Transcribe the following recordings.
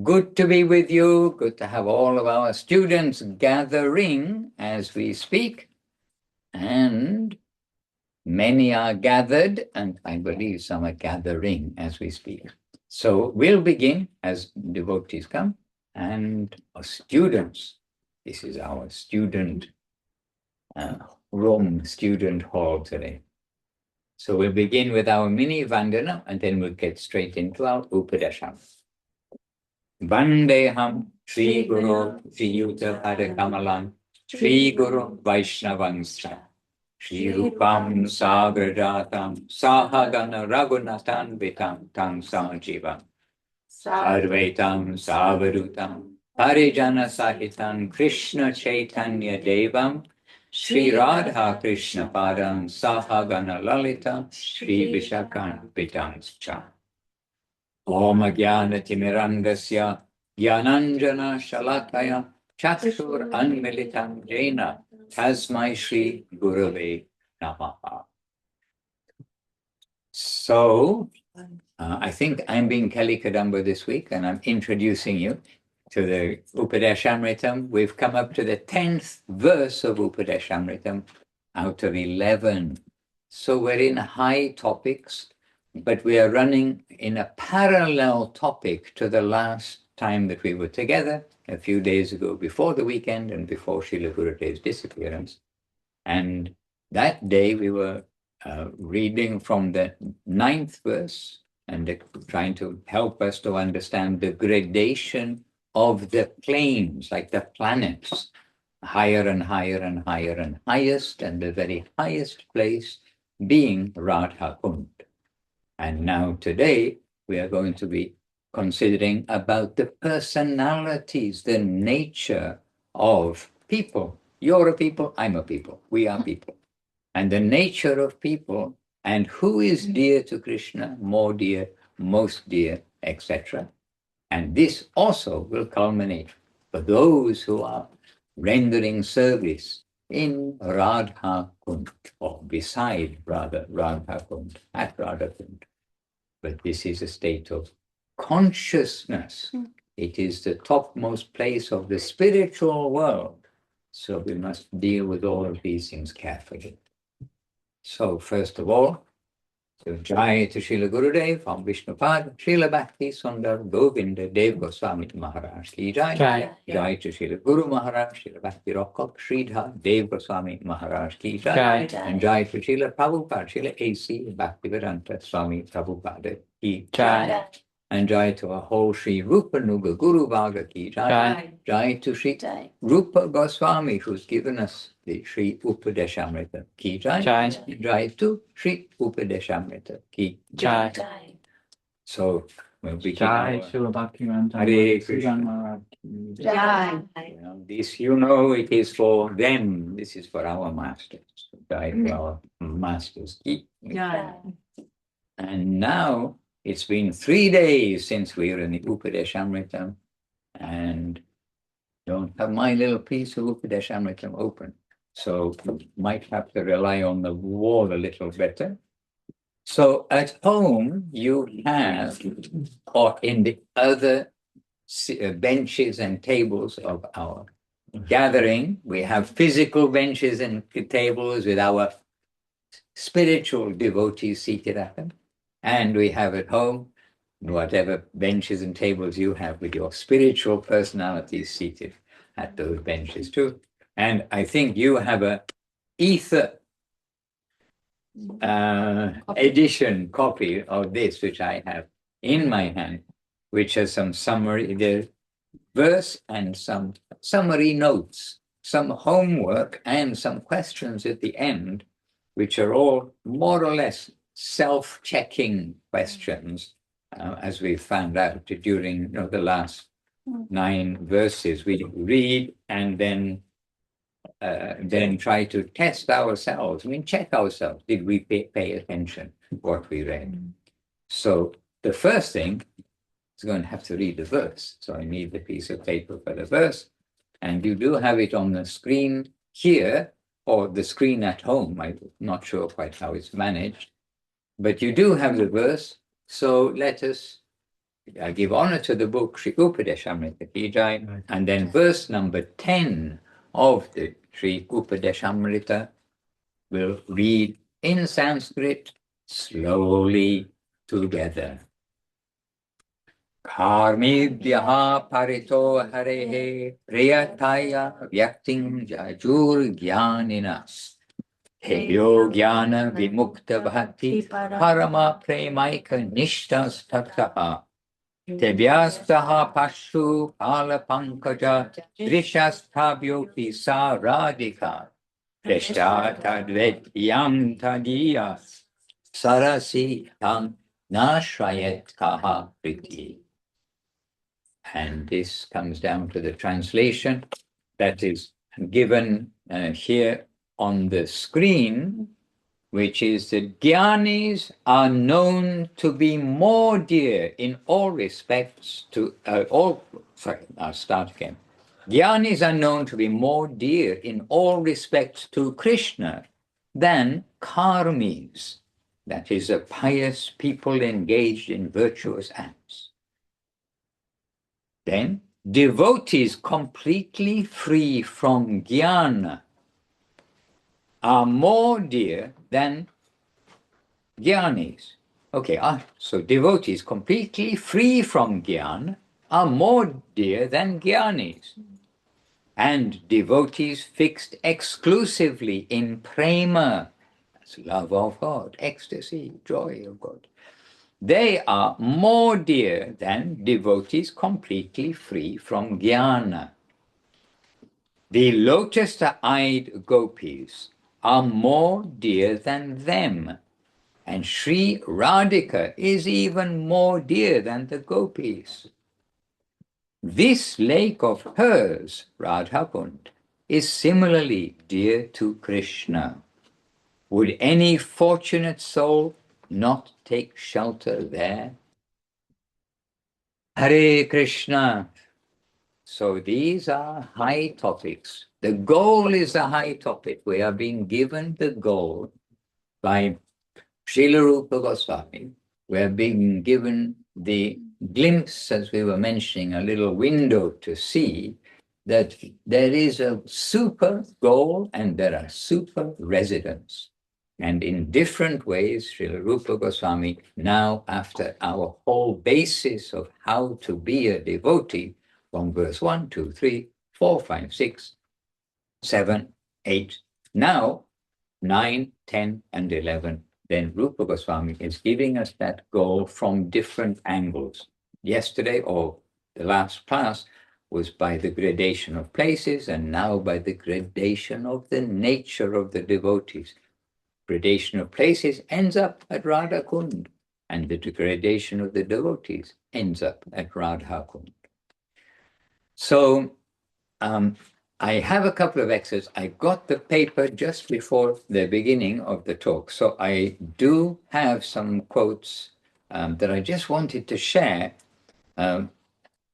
Good to be with you. Good to have all of our students gathering as we speak. And many are gathered, and I believe some are gathering as we speak. So we'll begin as devotees come and students. This is our student room, student hall today. So we'll begin with our mini Vandana, and then we'll get straight into our Upadesamrta. Vandeham Śrī Guru Piyutapādakamalam Śrī Guru Vaishnavaṃ Śrī Rūpam Sagrajatam Sahagana Raghunathan Vitam Tam Sajivam Sarvetam Savadutam Parijana Sahitam Krishna Chaitanya Devam Śrī Rādhikā Krishna Padam Sahagana Lalita Śrī Vishakam Vitam Cha Om Jnāna-timirandasya Jnānanjana Shalakaya Chakshur Anmilitam Jena Tasmai Śrī Gurave Namaha. So, I think I'm being Kelly Kadamba this week, and I'm introducing you to the Upadesamrta. We've come up to the 10th verse of Upadesamrta out of 11. So we're in high topics, but we are running in a parallel topic to the last time that we were together, a few days ago before the weekend and before Srila Gurudev's disappearance. And that day we were reading from the 9th verse and trying to help us to understand the gradation of the planes, like the planets, higher and higher and higher and highest, and the very highest place being Radha Kund. And now today, we are going to be considering about the personalities, the nature of people. You're a people, I'm a people, we are people. And the nature of people, and who is dear to Krishna, more dear, most dear, etc. And this also will culminate for those who are rendering service in Radha Kund, or beside rather Radha Kund, at Radha Kund. But this is a state of consciousness. It is the topmost place of the spiritual world. So we must deal with all of these things carefully. So first of all, so Jai to Srila Gurudev from Vishnupad, Srila Bhakti Sundar Govinda Dev Goswami Maharaj ki Jai. Jai to Srila Guru Maharaj, Srila Bhakti Rockop, Sridhar Dev Goswami Maharaj ki Jai. And Jai to Srila Prabhupada, Srila A.C. Bhaktivedanta Swami Prabhupada ki Jai. And Jai to a whole Sri Rupa Nuga Guru Bhaga ki Jai. Jai to Sri Rupa Goswami, who's given us the Sri Upadesamrta ki Jai. Jai to Sri Upadesamrta ki Jai. So we'll begin. Jai Srila Bhakti Krishna. Jai. This, you know, it is for them. This is for our masters. Jai to our masters ki Jai. And now it's been 3 days since we were in the Upadesamrta, and don't have my little piece of Upadesamrta open. So might have to rely on the wall a little better. So at home you have, or in the other benches and tables of our gathering, we have physical benches and tables with our spiritual devotees seated at them. And we have at home whatever benches and tables you have with your spiritual personalities seated at those benches too. And I think you have a ether edition copy of this, which I have in my hand, which has some summary, the verse and some summary notes, some homework and some questions at the end, which are all more or less self-checking questions, as we found out during the last 9 verses. We read and then try to test ourselves. I mean, check ourselves. Did we pay attention to what we read? So the first thing is going to have to read the verse. So I need the piece of paper for the verse. And you do have it on the screen here, or the screen at home. I'm not sure quite how it's managed. But you do have the verse, so let us I give honor to the book Śrī Upadesamrta ki jai, and then verse number 10 of the Śrī Upadesamrta will read in Sanskrit slowly together. Karmibhyaḥ parito hareḥ priyatayā vyaktiṁ yayur jñāninas tebhyo jñāna-vimukta-bhakti-paramāḥ premaika-niṣṭhās tataḥ tebhyas paśu-pāla-paṅkaja-dṛśas tadvyo Śrī Rādhikā preṣṭhā tadvad iyaṁ tadīya-sarasī nāśrayet kṛtī. And this comes down to the translation that is given here on the screen, which is that Jñānīs are known to be more dear in all respects to I'll start again. Jñānīs are known to be more dear in all respects to Kṛṣṇa than karmīs, that is, a pious people engaged in virtuous acts. Then, devotees completely free from jnana are more dear than Jñānīs. Okay, so devotees completely free from jnana are more dear than Jñānīs. And devotees fixed exclusively in prema, that's love of God, ecstasy, joy of God, they are more dear than devotees completely free from jnana. The lotus-eyed gopis are more dear than them, and Śrī Rādhikā is even more dear than the gopis. This lake of hers, Radhakund, is similarly dear to Kṛṣṇa. Would any fortunate soul not take shelter there? Hare Krishna. So these are high topics. The goal is a high topic. We are being given the goal by Srila Rupa Goswami. We are being given the glimpse, as we were mentioning, a little window to see that there is a super goal and there are super residents. And in different ways, Srila Rupa Goswami, now after our whole basis of how to be a devotee, from verse 1, 2, 3, 4, 5, 6, 7, 8, now 9, 10, and 11, then Rupa Goswami is giving us that goal from different angles. Yesterday, or the last class, was by the gradation of places, and now by the gradation of the nature of the devotees. Gradation of places ends up at Radha Kund, and the degradation of the devotees ends up at Radha Kund. So I have a couple of excerpts. I got the paper just before the beginning of the talk, so I do have some quotes that I just wanted to share, and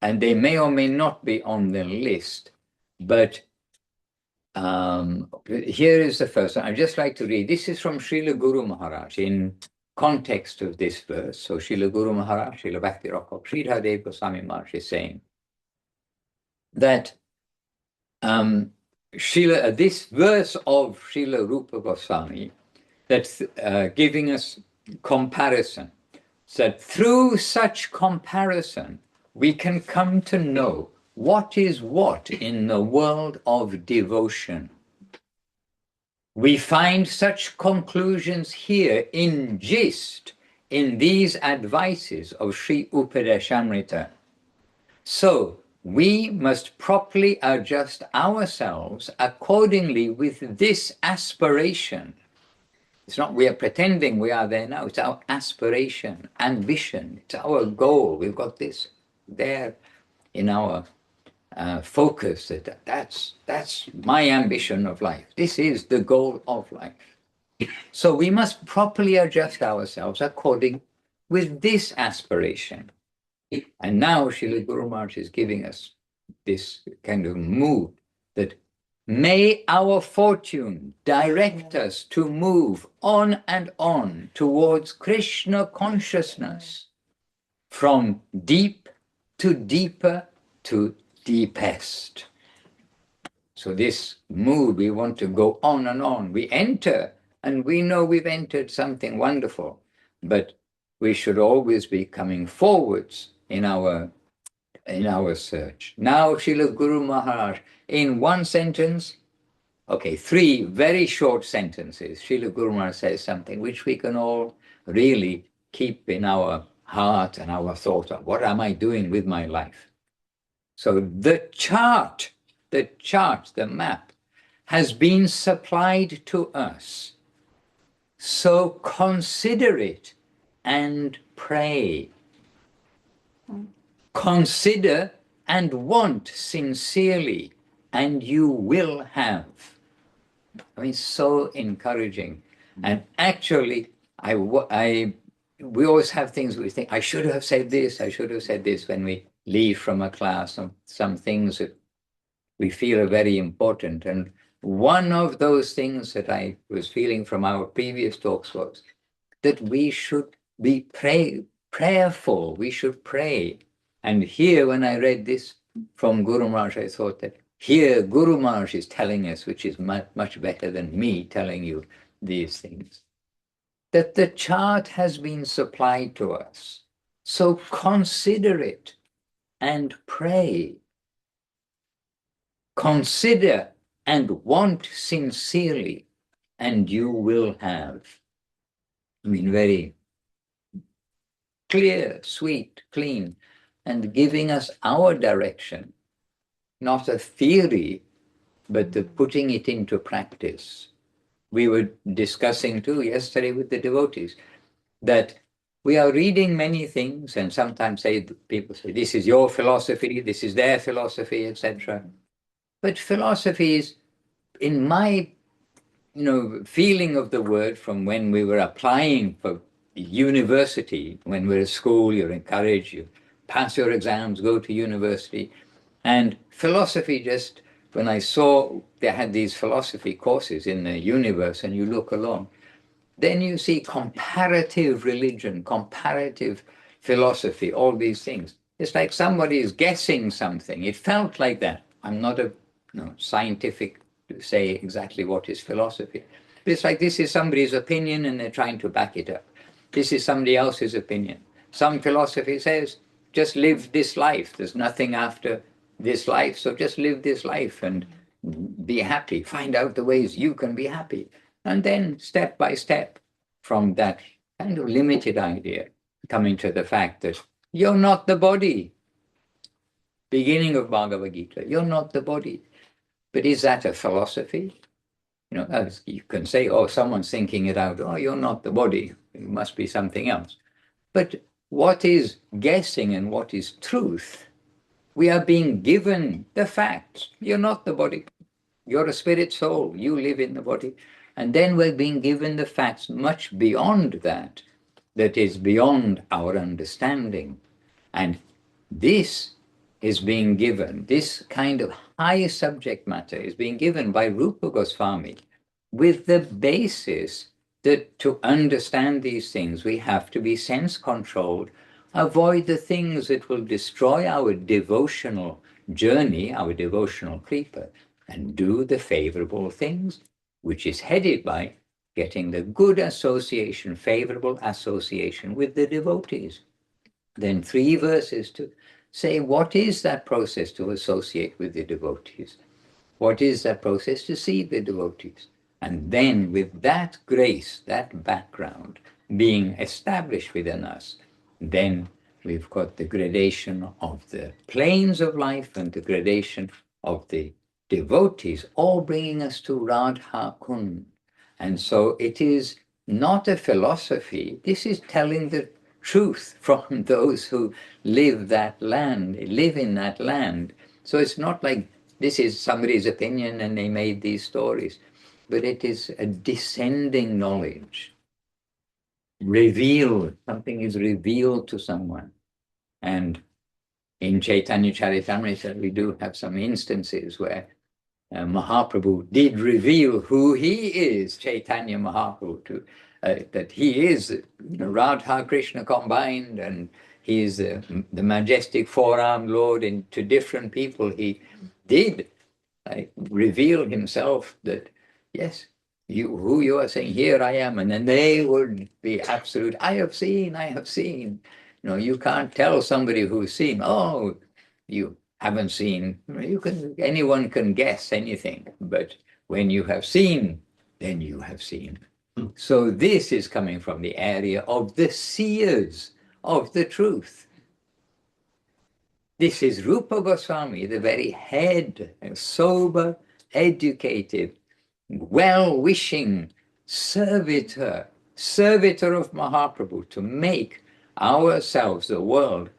they may or may not be on the list, but here is the first one. I'd just like to read. This is from Srila Guru Maharaj in context of this verse. So Srila Guru Maharaj, Srila Bhakti Rakha, Sridhar Goswami Maharaj is saying that this verse of Srila Rupa Goswami, that's giving us comparison, that through such comparison we can come to know what is what in the world of devotion. We find such conclusions here in gist in these advices of Śrī Upadesamrta. So we must properly adjust ourselves accordingly with this aspiration. It's not we are pretending we are there now, it's our aspiration, ambition, it's our goal. We've got this there in our focus, that's my ambition of life. This is the goal of life. So we must properly adjust ourselves according with this aspiration. And now Srila Guru Maharaj is giving us this kind of mood that may our fortune direct us to move on and on towards Kṛṣṇa consciousness, from deep to deeper to deepest. So this move, we want to go on and on. We enter, and we know we've entered something wonderful, but we should always be coming forwards in our search. Now, Srila Guru Maharaj, in one sentence, okay, 3 very short sentences, Srila Guru Maharaj says something which we can all really keep in our heart and our thought of. What am I doing with my life? So the chart, the map, has been supplied to us. So consider it and pray. Consider and want sincerely, and you will have. I mean, so encouraging. And actually, we always have things we think, I should have said this, I should have said this, when we leave from a class, some things that we feel are very important. And one of those things that I was feeling from our previous talks was that we should be prayerful, we should pray. And here, when I read this from Guru Maharaj, I thought that here Guru Maharaj is telling us, which is much better than me telling you these things, that the chart has been supplied to us. So consider it and pray. Consider and want sincerely, and you will have. I mean, very clear, sweet, clean, and giving us our direction, not a theory, but the putting it into practice. We were discussing too yesterday with the devotees that we are reading many things, and sometimes people say, this is your philosophy, this is their philosophy, etc. But philosophy is, in my feeling of the word, from when we were applying for university, when we're at school, you're encouraged, you pass your exams, go to university. And philosophy, just when I saw they had these philosophy courses in the universe, and you look along, then you see comparative religion, comparative philosophy, all these things. It's like somebody is guessing something. It felt like that. I'm not a scientific to say exactly what is philosophy. But it's like this is somebody's opinion and they're trying to back it up. This is somebody else's opinion. Some philosophy says, just live this life. There's nothing after this life, so just live this life and be happy. Find out the ways you can be happy. And then step by step, from that kind of limited idea, coming to the fact that you're not the body. Beginning of Bhagavad Gita, you're not the body. But is that a philosophy? You can say, oh, someone's thinking it out. Oh, you're not the body. It must be something else. But what is guessing and what is truth? We are being given the facts. You're not the body. You're a spirit soul. You live in the body. And then we're being given the facts much beyond that is beyond our understanding. And this is being given, this kind of high subject matter is being given by Rupa Goswami with the basis that to understand these things, we have to be sense-controlled, avoid the things that will destroy our devotional journey, our devotional kripa, and do the favorable things, which is headed by getting the good association, favorable association with the devotees. Then 3 verses to say, what is that process to associate with the devotees? What is that process to see the devotees? And then with that grace, that background being established within us, then we've got the gradation of the planes of life and the gradation of the devotees, all bringing us to Radha Kund. And so it is not a philosophy, this is telling the truth from those who live in that land. So it's not like this is somebody's opinion and they made these stories, but it is a descending knowledge. Revealed, something is revealed to someone. And in Chaitanya Charitamrita, we do have some instances where Mahaprabhu did reveal who he is, Chaitanya Mahaprabhu, that he is Radha Krishna combined, and He is the majestic four-armed Lord, and to different people he did reveal himself that, yes, who you are saying, here I am, and then they would be absolute, I have seen, I have seen. You can't tell somebody who's seen, oh, you haven't seen. Anyone can guess anything, but when you have seen, then you have seen. So this is coming from the area of the seers of the truth. This is Rupa Goswami, the very head, sober, educated, well-wishing servitor of Mahaprabhu, to make ourselves, the world,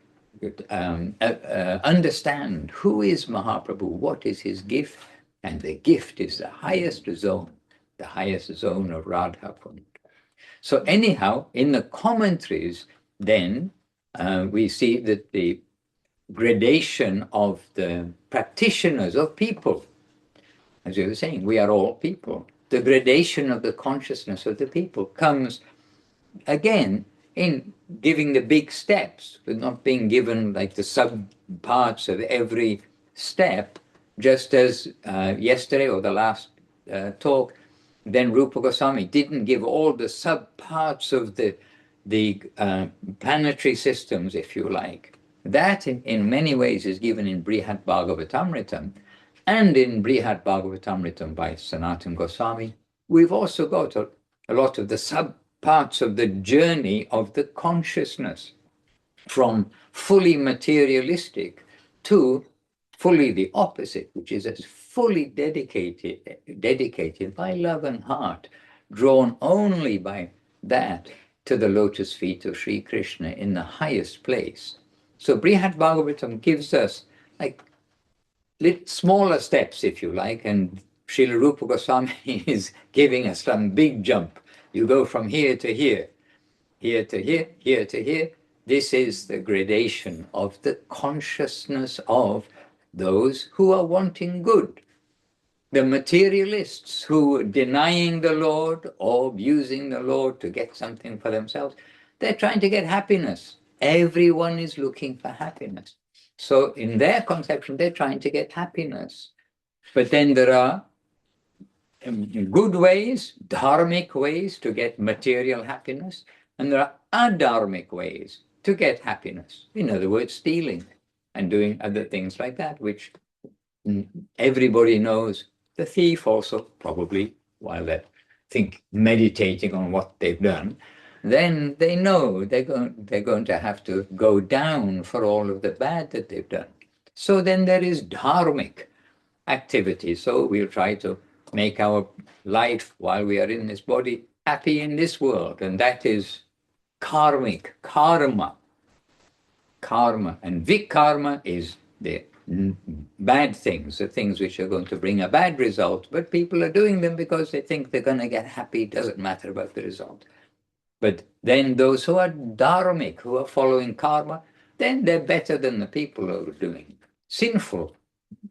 understand who is Mahaprabhu, what is his gift, and the gift is the highest zone of Radha Kund. So anyhow, in the commentaries, then we see that the gradation of the practitioners of people, as we were saying, we are all people. The gradation of the consciousness of the people comes again in giving the big steps, but not being given like the sub parts of every step, just as yesterday or the last talk, then Rupa Goswami didn't give all the sub parts of the planetary systems, if you like. That in many ways is given in Brihad Bhagavatamritam, and in Brihad Bhagavatamritam by Sanatana Goswami. We've also got a lot of the sub parts of the journey of the consciousness, from fully materialistic to fully the opposite, which is as fully dedicated by love and heart, drawn only by that to the lotus feet of Sri Kṛṣṇa in the highest place. So Brihad Bhagavatam gives us like smaller steps, if you like, and Srila Rupa Goswami is giving us some big jump. You go from here to here, here to here, here to here. This is the gradation of the consciousness of those who are wanting good. The materialists who are denying the Lord or using the Lord to get something for themselves, they're trying to get happiness. Everyone is looking for happiness. So in their conception, they're trying to get happiness. But then there are good ways, dharmic ways to get material happiness, and there are adharmic ways to get happiness. In other words, stealing and doing other things like that, which everybody knows. The thief also, probably, while they're meditating on what they've done, then they know they're going to have to go down for all of the bad that they've done. So then there is dharmic activity. So we'll try to make our life while we are in this body happy in this world, and that is karmic, karma. And vikarma is the bad things, the things which are going to bring a bad result, but people are doing them because they think they're going to get happy. It doesn't matter about the result. But then those who are dharmic, who are following karma, then they're better than the people who are doing sinful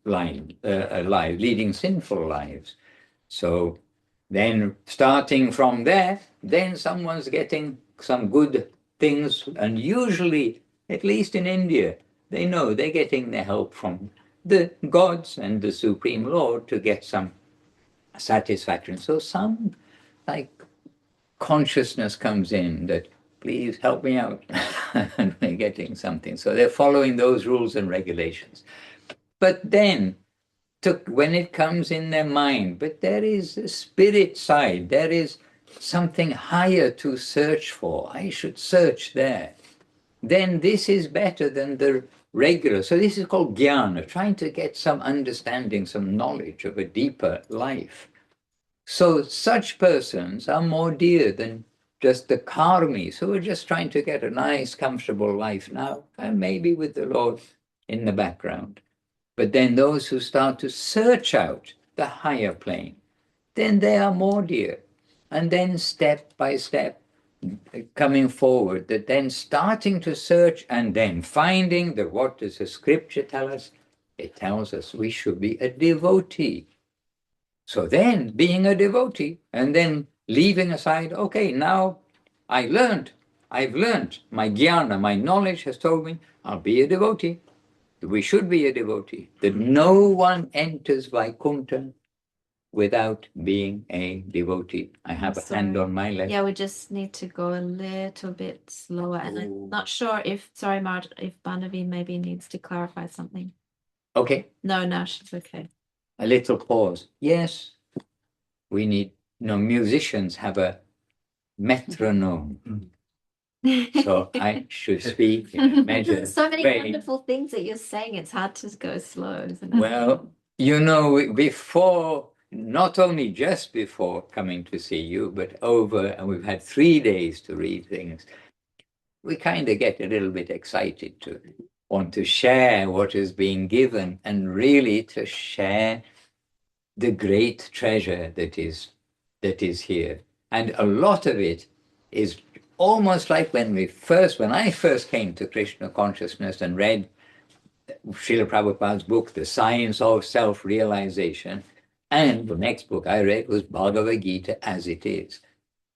lives, leading sinful lives. So then starting from there, then someone's getting some good things, and usually, at least in India, they know they're getting their help from the gods and the Supreme Lord to get some satisfaction. So some consciousness comes in that, please help me out, and they're getting something. So they're following those rules and regulations. But then, when it comes in their mind, but there is a spirit side, there is something higher to search for. I should search there. Then this is better than the regular. So this is called jnana, trying to get some understanding, some knowledge of a deeper life. So such persons are more dear than just the karmīs who are just trying to get a nice, comfortable life now, and maybe with the Lord in the background. But then those who start to search out the higher plane, then they are more dear. And then step by step, coming forward, that then starting to search and then finding that what does the scripture tell us? It tells us we should be a devotee. So then being a devotee and then leaving aside, okay, now I learned, I've learned, my jnana, my knowledge has told me, I'll be a devotee. We should be a devotee. That no one enters Vaikuntha without being a devotee. I have a hand on my left. Yeah, we just need to go a little bit slower. And I'm not sure if, sorry, Maharaj, if Banavi maybe needs to clarify something. Okay. No, she's okay. A little pause. Yes, we need, musicians have a metronome. So I should speak in a measure. So many wonderful things that you're saying, it's hard to go slow, isn't it? Well, before, not only just before coming to see you, but and we've had 3 days to read things, we kind of get a little bit excited to want to share what is being given and really to share the great treasure that is here. And a lot of it is almost like when I first came to Krishna consciousness and read Srila Prabhupada's book, The Science of Self-Realization, and the next book I read was Bhagavad Gita as it is.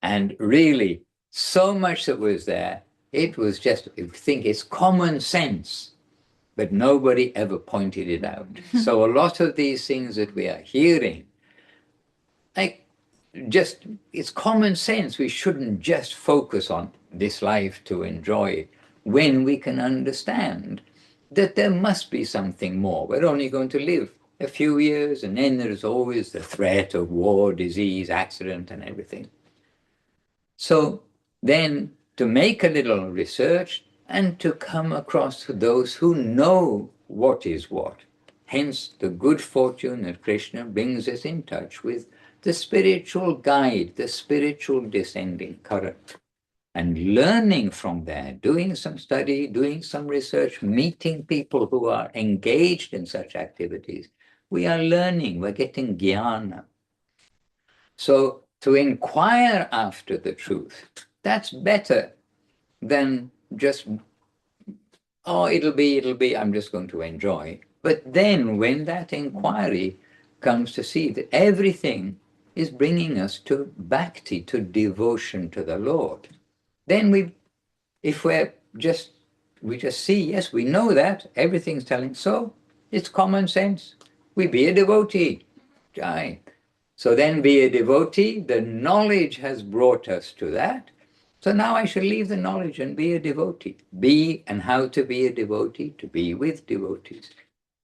And really, so much that was there, it was just, I think it's common sense, but nobody ever pointed it out. So a lot of these things that we are hearing, it's common sense. We shouldn't just focus on this life to enjoy it when we can understand that there must be something more. We're only going to live a few years, and then there's always the threat of war, disease, accident, and everything. So then to make a little research and to come across those who know what is what. Hence the good fortune that Krishna brings us in touch with the spiritual guide, the spiritual descending current. And learning from there, doing some study, doing some research, meeting people who are engaged in such activities, we are learning, we're getting jnana. So to inquire after the truth, that's better than just, it'll be, I'm just going to enjoy. But then when that inquiry comes to see that everything is bringing us to bhakti, to devotion to the Lord, then we just see, yes, we know that, everything's telling, so it's common sense. We be a devotee. Jai. So then be a devotee, the knowledge has brought us to that. So now I shall leave the knowledge and be a devotee. And how to be a devotee? To be with devotees.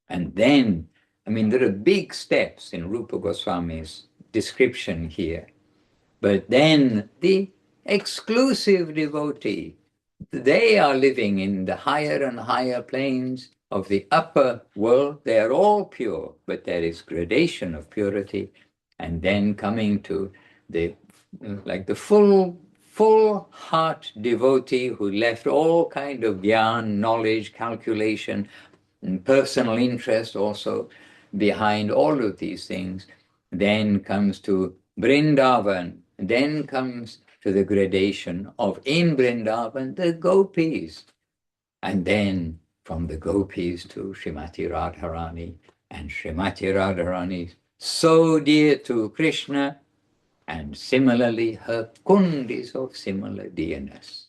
And then, there are big steps in Rupa Goswami's description here. But then the exclusive devotee, they are living in the higher and higher planes of the upper world. They are all pure, but there is gradation of purity. And then coming to the full heart devotee who left all kind of jnana, knowledge, calculation, and personal interest also behind all of these things, then comes to Vrindavan, then comes to the gradation of in Vrindavan, the gopis. And then from the gopis to Srimati Radharani, and Srimati Radharani so dear to Krishna, and similarly her kundis of similar dearness.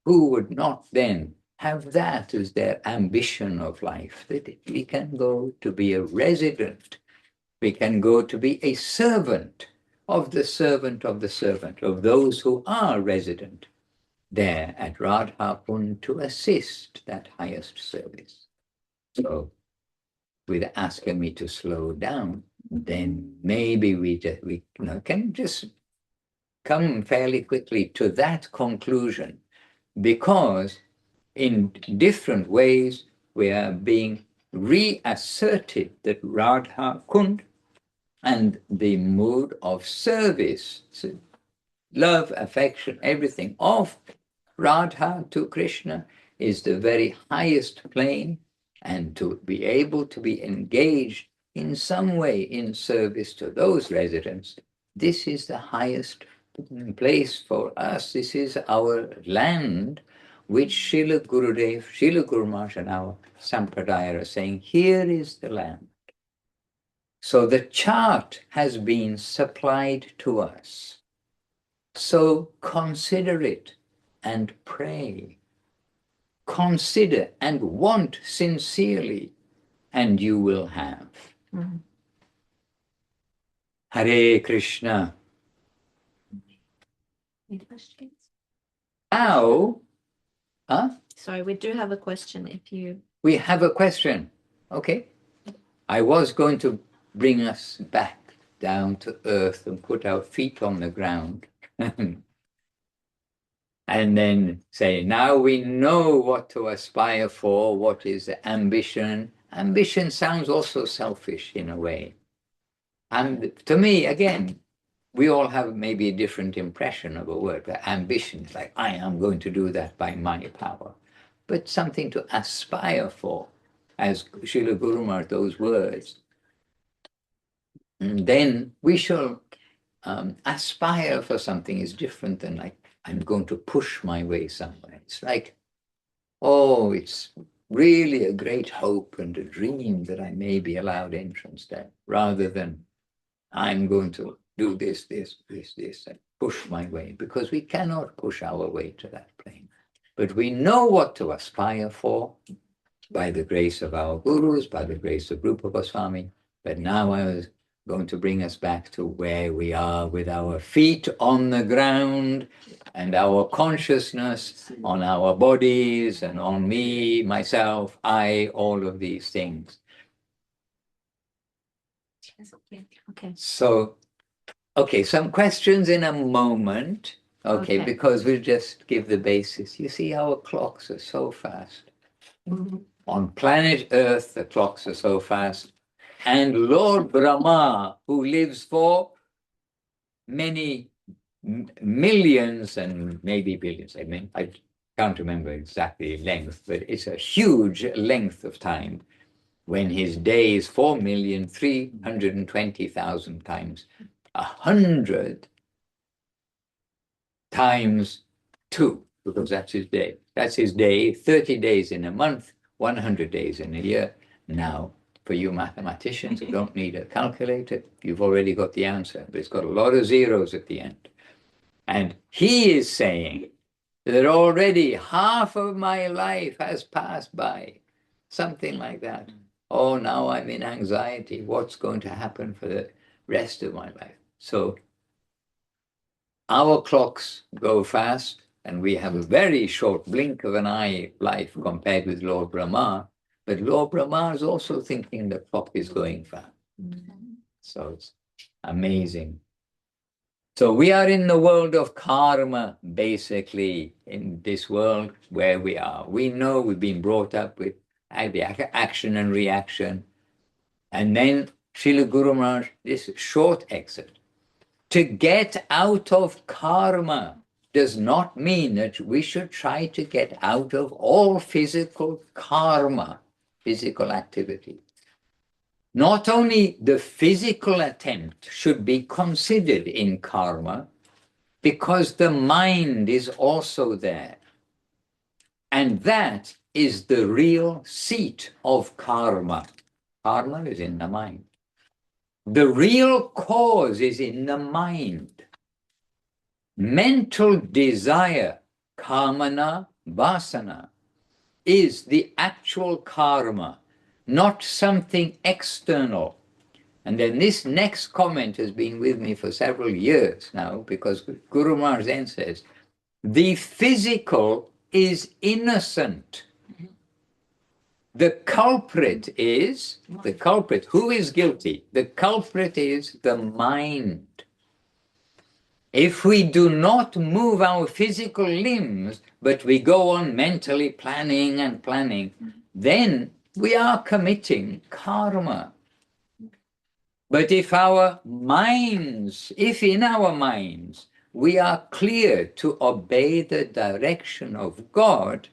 Who would not then have that as their ambition of life, that we can go to be a resident, we can go to be a servant of the servant of the servant, of those who are resident there at Radhakund to assist that highest service. So, with asking me to slow down, then maybe we can just come fairly quickly to that conclusion, because in different ways we are being reasserted that Radha Kund and the mood of service, love, affection, everything of Radha to Krishna is the very highest plane, and to be able to be engaged in some way in service to those residents, this is the highest place for us. This is our land, which Srila Gurudev, Srila Guru Maharaj and our Sampradaya are saying, here is the land. So the chart has been supplied to us. So consider it. and pray. Consider and want sincerely, and you will have. Hare Krishna. Any questions? Now, Sorry, we do have a question if you... we have a question. Okay. I was going to bring us back down to earth and put our feet on the ground. And then say, now we know what to aspire for, what is ambition. Ambition sounds also selfish in a way. And to me, again, we all have maybe a different impression of a word, but ambition is like, I am going to do that by my power. But something to aspire for, as Srila Guru Maharaj, those words. And then we shall aspire for something is different than like, I'm going to push my way somewhere. It's like, oh, it's really a great hope and a dream that I may be allowed entrance there, rather than I'm going to do this, and push my way, because we cannot push our way to that plane. But we know what to aspire for by the grace of our gurus, by the grace of Rupa Goswami. But now I was going to bring us back to where we are with our feet on the ground and our consciousness on our bodies and on me, myself, I, all of these things. Okay. So, okay, some questions in a moment. Okay, because we'll just give the basis. You see, our clocks are so fast. On planet Earth, the clocks are so fast. And Lord Brahma, who lives for many millions and maybe billions, I mean, I can't remember exactly length, but it's a huge length of time, when his day is 4,320,000 times 100 times 2, because that's his day. That's his day, 30 days in a month, 100 days in a year. Now, for you mathematicians who don't need a calculator, you've already got the answer, but it's got a lot of zeros at the end. And he is saying that already half of my life has passed by, something like that. Oh, now I'm in anxiety. What's going to happen for the rest of my life? So our clocks go fast, and we have a very short blink of an eye life compared with Lord Brahma. But Lord Brahma is also thinking the clock is going fast. So it's amazing. So we are in the world of karma, basically, in this world where we are. We know we've been brought up with the action and reaction. And then Srila Guru Maharaj, this short excerpt. To get out of karma does not mean that we should try to get out of all physical karma, physical activity. Not only the physical attempt should be considered in karma, because the mind is also there. And that is the real seat of karma. Karma is in the mind. The real cause is in the mind. Mental desire, kamana, vasana, is the actual karma, not something external. And then this next comment has been with me for several years now, because Guru Maharaj then says, the physical is innocent. The culprit is, who is guilty? The culprit is the mind. If we do not move our physical limbs, but we go on mentally planning and planning, then we are committing karma. But if in our minds, we are clear to obey the direction of God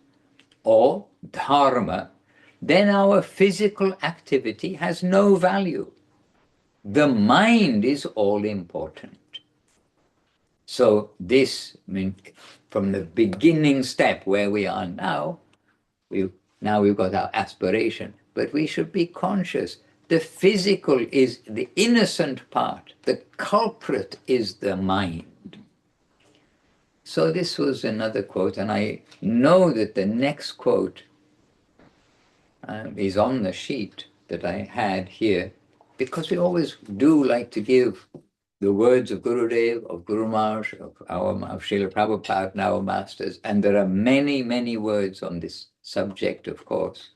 or dharma, then our physical activity has no value. The mind is all important. So this, from the beginning step where we are now, we've got our aspiration, but we should be conscious. The physical is the innocent part. The culprit is the mind. So this was another quote, and I know that the next quote is on the sheet that I had here, because we always do like to give the words of Gurudev, of Guru Maharaj, of Srila Prabhupada, and our masters, and there are many, many words on this subject, of course.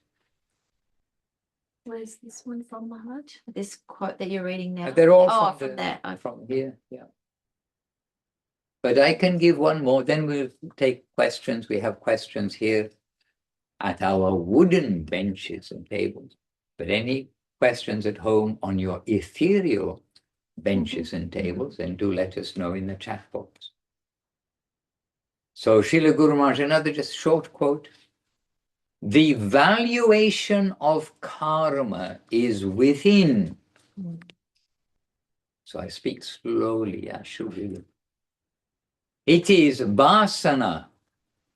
Where's this one from, Maharaj? This quote that you're reading now. They're all from there. from here, yeah. But I can give one more, then we'll take questions. We have questions here at our wooden benches and tables. But any questions at home on your ethereal benches and tables, then do let us know in the chat box. So Srila Guru Maharaj, another just short quote. The valuation of karma is within. So I speak slowly, I should really. It is vasana,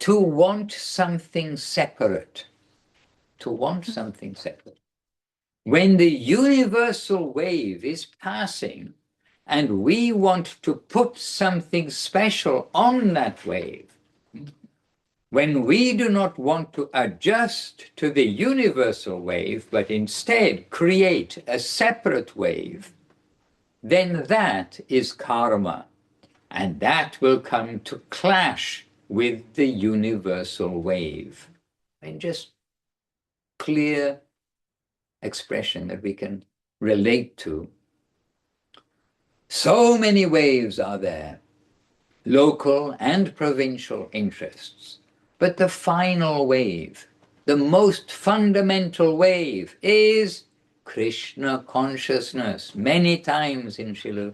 to want something separate. To want something separate. When the universal wave is passing and we want to put something special on that wave, when we do not want to adjust to the universal wave, but instead create a separate wave, then that is karma. And that will come to clash with the universal wave. And just clear expression that we can relate to. So many waves are there, local and provincial interests. But the final wave, the most fundamental wave, is Krishna consciousness. Many times in Srila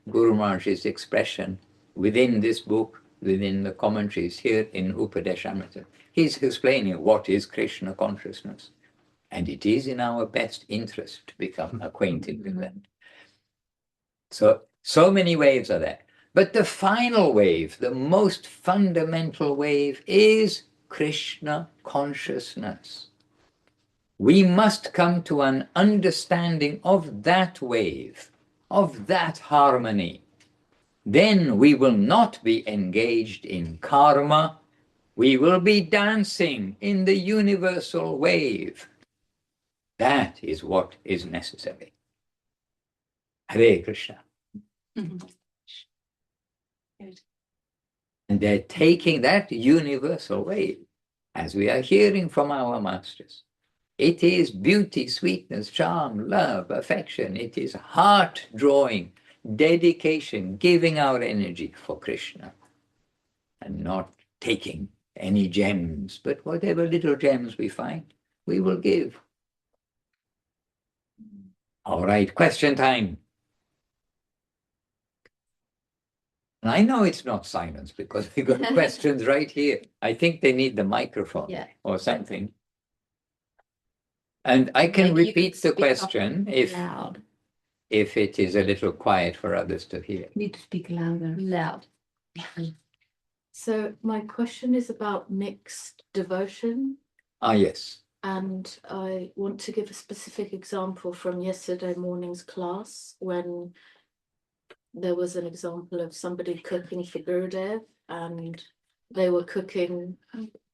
Guru Maharaj's expression within this book, within the commentaries here in Upadesamrta, he's explaining what is Krishna consciousness. And it is in our best interest to become acquainted with that. So many waves are there. But the final wave, the most fundamental wave, is Krishna consciousness. We must come to an understanding of that wave, of that harmony. Then we will not be engaged in karma. We will be dancing in the universal wave. That is what is necessary. Hare Krishna. And they're taking that universal wave, as we are hearing from our masters. It is beauty, sweetness, charm, love, affection. It is heart drawing, dedication, giving our energy for Krishna. And not taking any gems, but whatever little gems we find, we will give. All right, question time. And I know it's not silence because we got questions right here. I think they need the microphone or something. And I can repeat the question if it is a little quiet for others to hear. You need to speak louder. Loud. So my question is about mixed devotion. Ah, yes. And I want to give a specific example from yesterday morning's class when there was an example of somebody cooking for Gurudev and they were cooking.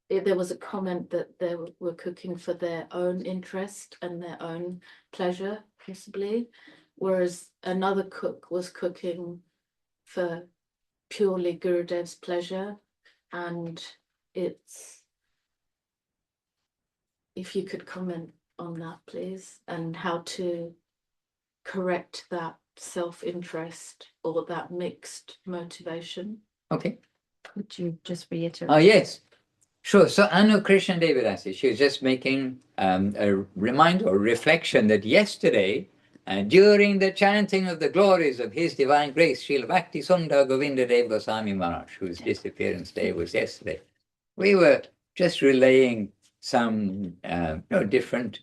There was a comment that they were cooking for their own interest and their own pleasure, possibly, whereas another cook was cooking for purely Gurudev's pleasure. And it's, if you could comment on that, please, and how to correct that self-interest or that mixed motivation. Okay. Could you just reiterate? Oh, yes. Sure. So Anu Krishna Devidasi, she was just making a reminder or reflection that yesterday, during the chanting of the glories of His Divine Grace, Srila Bhakti Sundar Govinda Dev Goswami Maharaj, whose disappearance day was yesterday, we were just relaying some different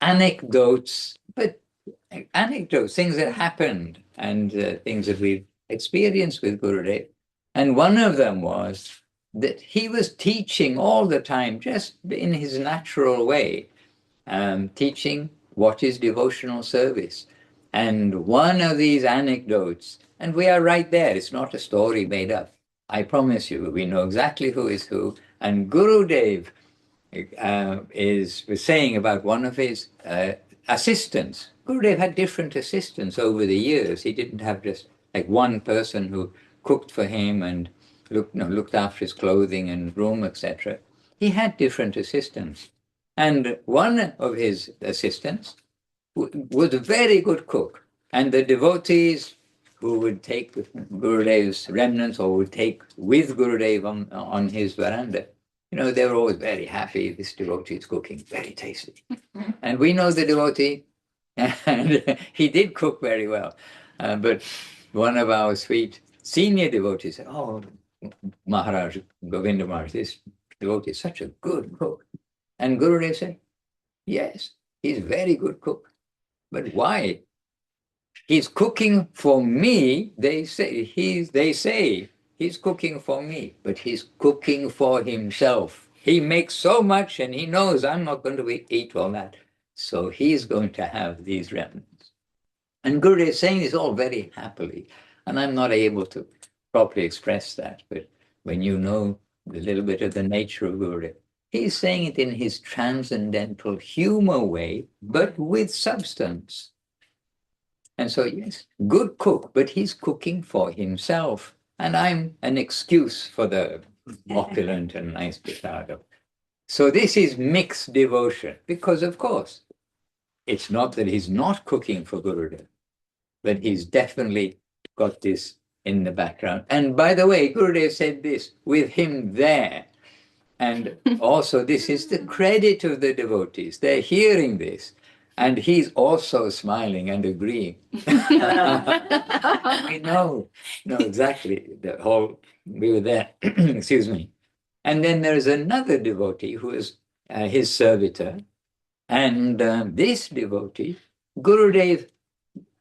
anecdotes, but anecdotes, things that happened and things that we've experienced with Gurudev. And one of them was that he was teaching all the time, just in his natural way, teaching what is devotional service. And one of these anecdotes, and we are right there, it's not a story made up, I promise you, we know exactly who is who. And Gurudev was saying about one of his assistants. Gurudev had different assistants over the years. He didn't have just like one person who cooked for him and looked after his clothing and room, etc. He had different assistants. And one of his assistants was a very good cook. And the devotees who would take Gurudev's remnants or would take with Gurudev on his veranda, they were always very happy. This devotee is cooking very tasty. And we know the devotee, and he did cook very well. But one of our sweet senior devotees said, "Oh, Maharaj, Govinda Maharaj, this devotee is such a good cook." And Gurudev said, "Yes, he's a very good cook. But why? He's cooking for me." They say he's cooking for me, but he's cooking for himself. He makes so much and he knows I'm not going to eat all that. So he's going to have these remnants. And Gurudev is saying this all very happily. And I'm not able to properly express that. But when you know a little bit of the nature of Gurudev, he's saying it in his transcendental humor way, but with substance. And so, yes, good cook, but he's cooking for himself. And I'm an excuse for the opulent and nice prasada. So this is mixed devotion, because of course, it's not that he's not cooking for Gurudev, but he's definitely got this in the background. And by the way, Gurudev said this with him there. And also this is the credit of the devotees. They're hearing this. And he's also smiling and agreeing. I know exactly. We were there, excuse me. And then there's another devotee who is his servitor. And this devotee, Gurudev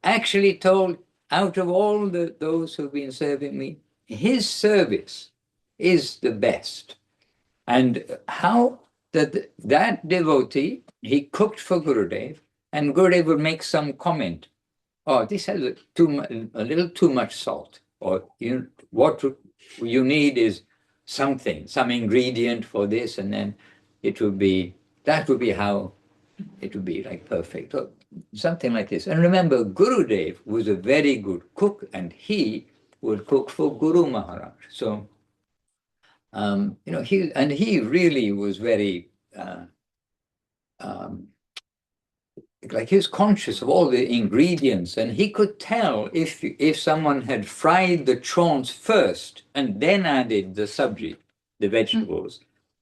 actually told, out of all those who've been serving me, his service is the best. And how that devotee, he cooked for Gurudev, and Gurudev would make some comment. "Oh, this has a little too much salt." Or what you need is some ingredient for this, and then that would be how it would be like perfect, or something like this. And remember, Gurudev was a very good cook, and he would cook for Guru Maharaj. So, he really was very, like he was conscious of all the ingredients, and he could tell if someone had fried the prawns first and then added the sabji, the vegetables,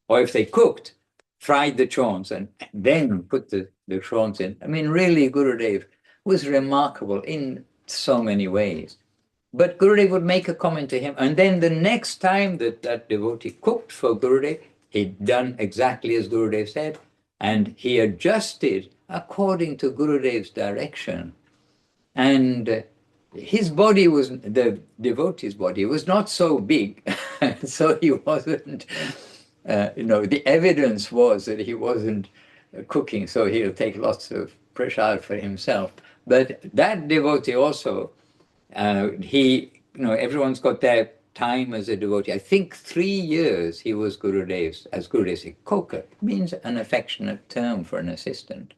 or if they cooked, fried the prawns and then put the prawns in. I mean, really, Gurudev was remarkable in so many ways. But Gurudev would make a comment to him, and then the next time that devotee cooked for Gurudev, he'd done exactly as Gurudev said, and he adjusted according to Gurudev's direction. And his body the devotee's body was not so big, so he wasn't, the evidence was that he wasn't cooking, so he'll take lots of praṣṭhā for himself. But that devotee also, everyone's got their time as a devotee. I think 3 years he was Gurudev's, as Gurudev said, koka. It means an affectionate term for an assistant.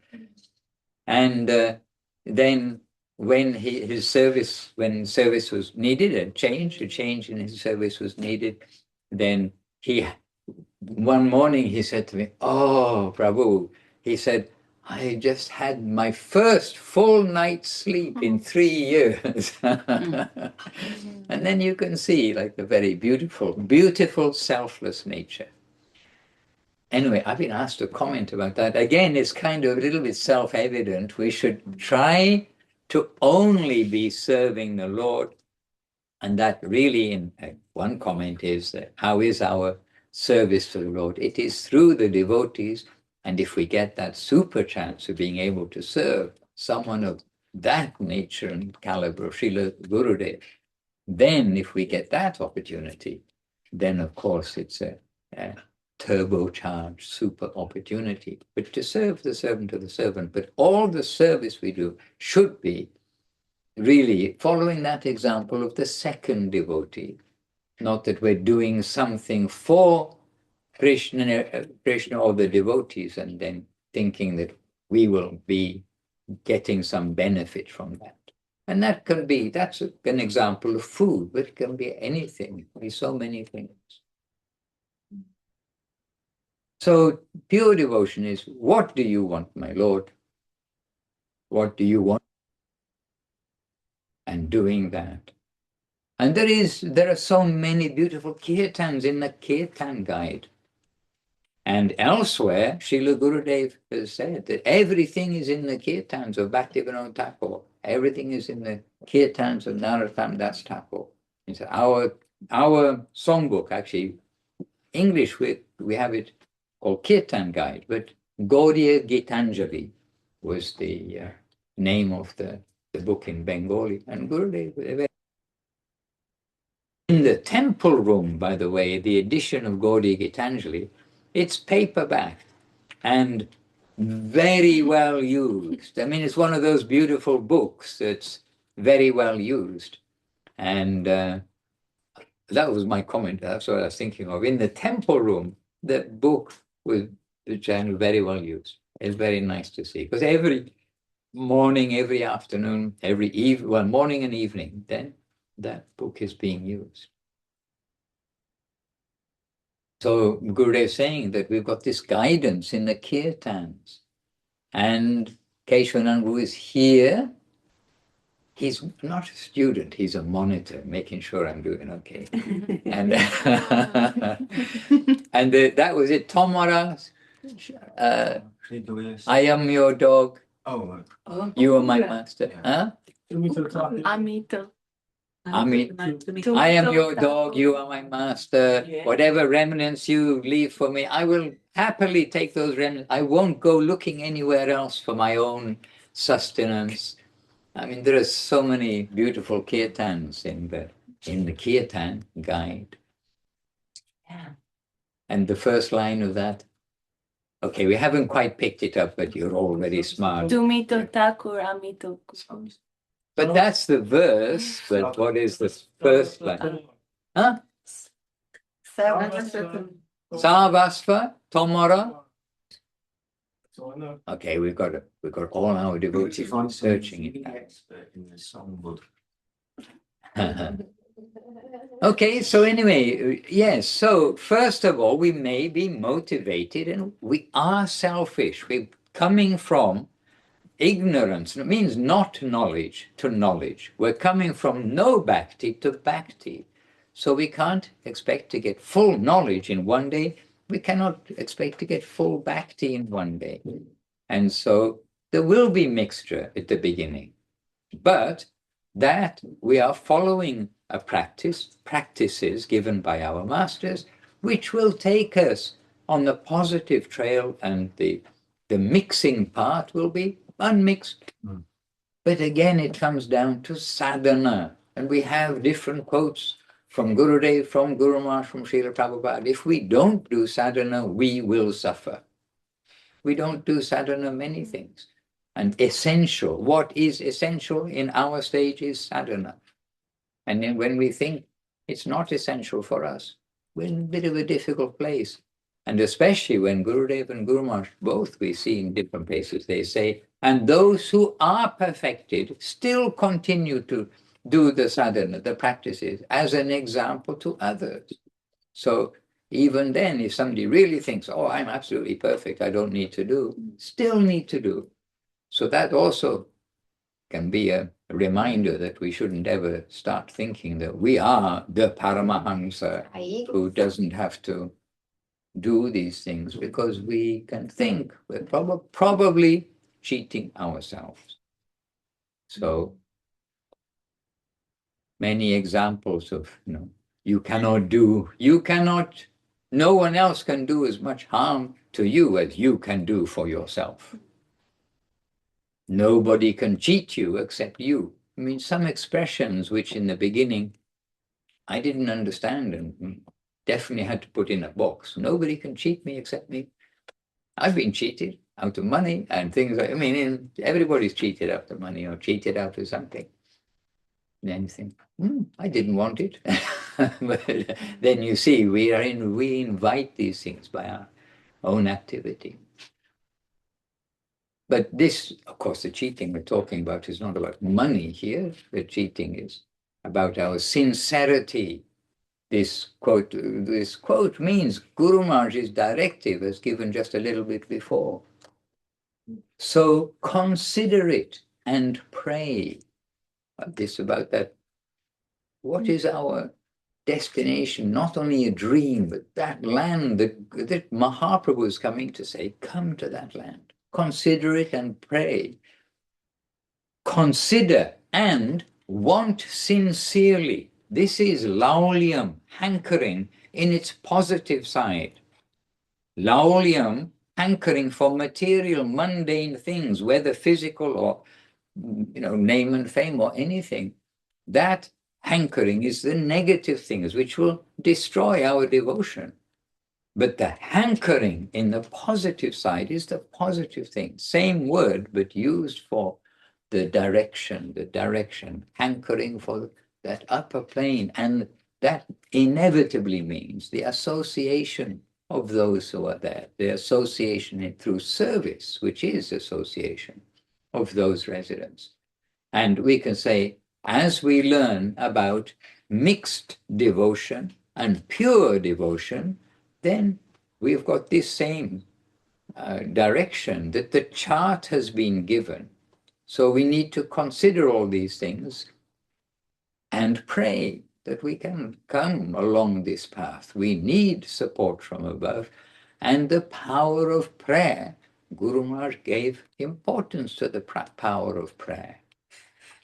And then when service was needed, a change in his service was needed, then one morning he said to me, "Oh, Prabhu," he said, "I just had my first full night's sleep in 3 years." And then you can see like the very beautiful selfless nature. Anyway, I've been asked to comment about that. Again, it's kind of a little bit self-evident. We should try to only be serving the Lord. And that really, in one comment is that how is our service to the Lord? It is through the devotees. And if we get that super chance of being able to serve someone of that nature and caliber, Srila Gurudev, then if we get that opportunity, then of course it's a turbocharged super opportunity. But to serve the servant of the servant, but all the service we do should be really following that example of the second devotee, not that we're doing something for Kṛṣṇa or the devotees and then thinking that we will be getting some benefit from that. And that can be, that's an example of food, but it can be anything. It can be so many things. So pure devotion is, what do you want, my Lord? What do you want? And doing that. And there are so many beautiful kirtans in the Kirtan guide. And elsewhere, Srila Gurudev has said that everything is in the kirtans of Bhaktivinoda Thakur. Everything is in the kirtans of Narottam Das Thakur. It's our songbook, actually, English, we have it called Kirtan Guide, but Gaudiya Gitanjali was the name of the book in Bengali. And Gurudev, in the temple room, by the way, the edition of Gaudiya Gitanjali, it's paperback and very well used. I mean, it's one of those beautiful books that's very well used. And that was my comment. That's what I was thinking of. In the temple room, the book was very well used. It's very nice to see. Because every morning, every afternoon, every evening, well, morning and evening, then that book is being used. So Gurudev is saying that we've got this guidance in the kirtans. And Keshavananda, who is here, he's not a student, he's a monitor, making sure I'm doing okay. And that was it. Tomara, I am your dog. You are my master. Huh? Amito. I am your dog, you are my master. Whatever remnants you leave for me, I will happily take those remnants. I won't go looking anywhere else for my own sustenance. I mean, there are so many beautiful kirtans in the kirtan guide. Yeah. And the first line of that, okay, we haven't quite picked it up, but you're all very smart. Tumito Thakur Amito. But that's the verse, but what is the first line? Huh? Sarvasva Tomara. Okay, we've got all our devotees searching it. Okay, so anyway, yes, so first of all, we may be motivated and we are selfish. We're coming from ignorance. It means not knowledge to knowledge. We're coming from no bhakti to bhakti. So we can't expect to get full knowledge in one day. We cannot expect to get full bhakti in one day. And so there will be mixture at the beginning. But that we are following a practices given by our masters, which will take us on the positive trail, and the mixing part will be unmixed. But again, it comes down to sadhana. And we have different quotes from Gurudev, from Guru Maharaj, from Srila Prabhupada. If we don't do sadhana, we will suffer. We don't do sadhana many things. And essential, what is essential in our stage is sadhana. And then when we think it's not essential for us, we're in a bit of a difficult place. And especially when Gurudev and Guru Maharaj, both we see in different places, they say, and those who are perfected still continue to do the sadhana, the practices, as an example to others. So even then, if somebody really thinks, oh, I'm absolutely perfect, I don't need to do, still need to do. So that also can be a reminder that we shouldn't ever start thinking that we are the Paramahamsa who doesn't have to do these things, because we can think we're probably cheating ourselves. So many examples of, you cannot, no one else can do as much harm to you as you can do for yourself. Nobody can cheat you except you. I mean, some expressions which in the beginning I didn't understand and definitely had to put in a box. Nobody can cheat me except me. I've been cheated out of money and things like, everybody's cheated out of money or cheated out of something. then think, I didn't want it. But then you see, we invite these things by our own activity. But this, of course, the cheating we're talking about is not about money here. The cheating is about our sincerity. This quote means Guru Maharaj's directive as given just a little bit before. So consider it and pray. This about that. What is our destination? Not only a dream, but that land that Mahaprabhu is coming to say, come to that land. Consider it and pray. Consider and want sincerely. This is laulyam, hankering in its positive side. Laulyam, hankering for material, mundane things, whether physical or name and fame or anything. That hankering is the negative things which will destroy our devotion. But the hankering in the positive side is the positive thing. Same word, but used for the direction, hankering for that upper plane. And that inevitably means the association of those who are there, the association through service, which is association of those residents. And we can say, as we learn about mixed devotion and pure devotion, then we've got this same direction that the chart has been given. So we need to consider all these things and pray that we can come along this path. We need support from above, and the power of prayer. Guru Maharaj gave importance to the power of prayer.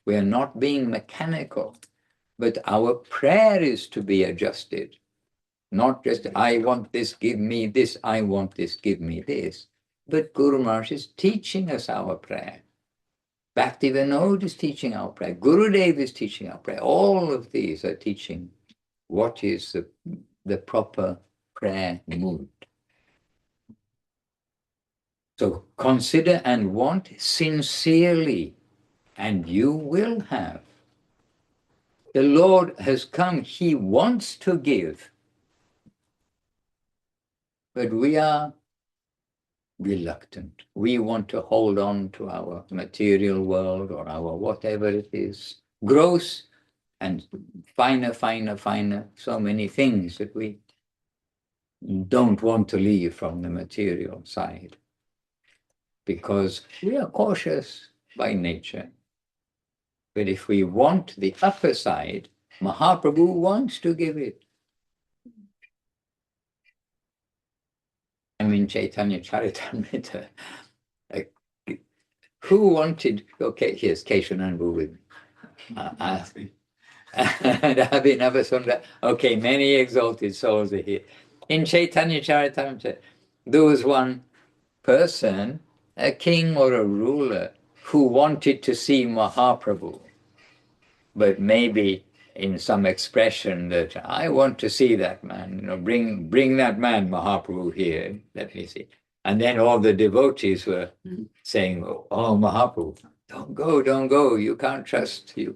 We are not being mechanical, but our prayer is to be adjusted. Not just, I want this, give me this, I want this, give me this. But Guru Maharaj is teaching us our prayer. Bhaktivinoda is teaching our prayer. Gurudev is teaching our prayer. All of these are teaching what is the proper prayer mood. So consider and want sincerely, and you will have. The Lord has come, He wants to give. But we are reluctant. We want to hold on to our material world or our whatever it is, gross and finer, so many things that we don't want to leave from the material side because we are cautious by nature. But if we want the upper side, Mahaprabhu wants to give it. In Chaitanya Charitamrita, who wanted, okay, here's Keshananbu with and Abhinavasundara. Okay, many exalted souls are here. In Chaitanya Charitamrita, there was one person, a king or a ruler, who wanted to see Mahaprabhu, but maybe in some expression that I want to see that man, bring that man Mahaprabhu here, let me see. And then all the devotees were saying, oh Mahaprabhu, don't go, you can't trust. In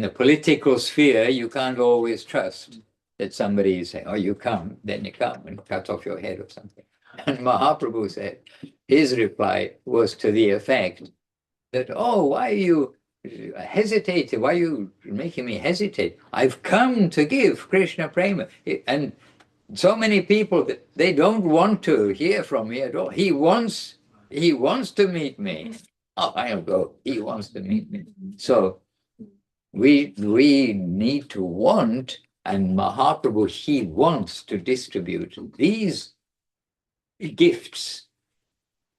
the political sphere, you can't always trust that somebody is saying, oh, you come, then you come and cut off your head or something. And Mahaprabhu said, his reply was to the effect that, oh, why are you hesitating? Why are you making me hesitate? I've come to give Krishna prema. And so many people, they don't want to hear from me at all. He wants to meet me. Oh, I'll go. He wants to meet me. So we need to want, and Mahaprabhu, he wants to distribute these gifts,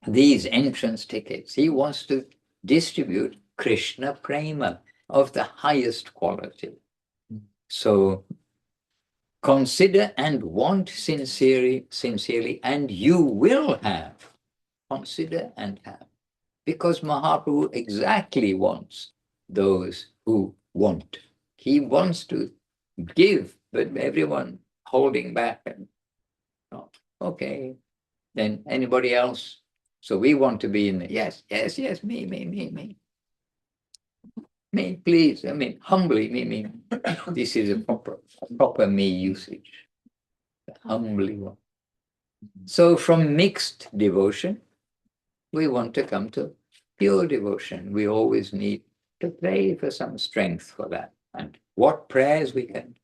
these entrance tickets. He wants to distribute Krishna prema of the highest quality. So consider and want sincerely, and you will have. Consider and have. Because Mahaprabhu exactly wants those who want. He wants to give, but everyone holding back and, oh, okay, then anybody else? So we want to be in the, yes, me. Me, please. I mean, humbly, me. This is a proper me usage. Humbly one. So from mixed devotion, we want to come to pure devotion. We always need to pray for some strength for that. And what prayers we can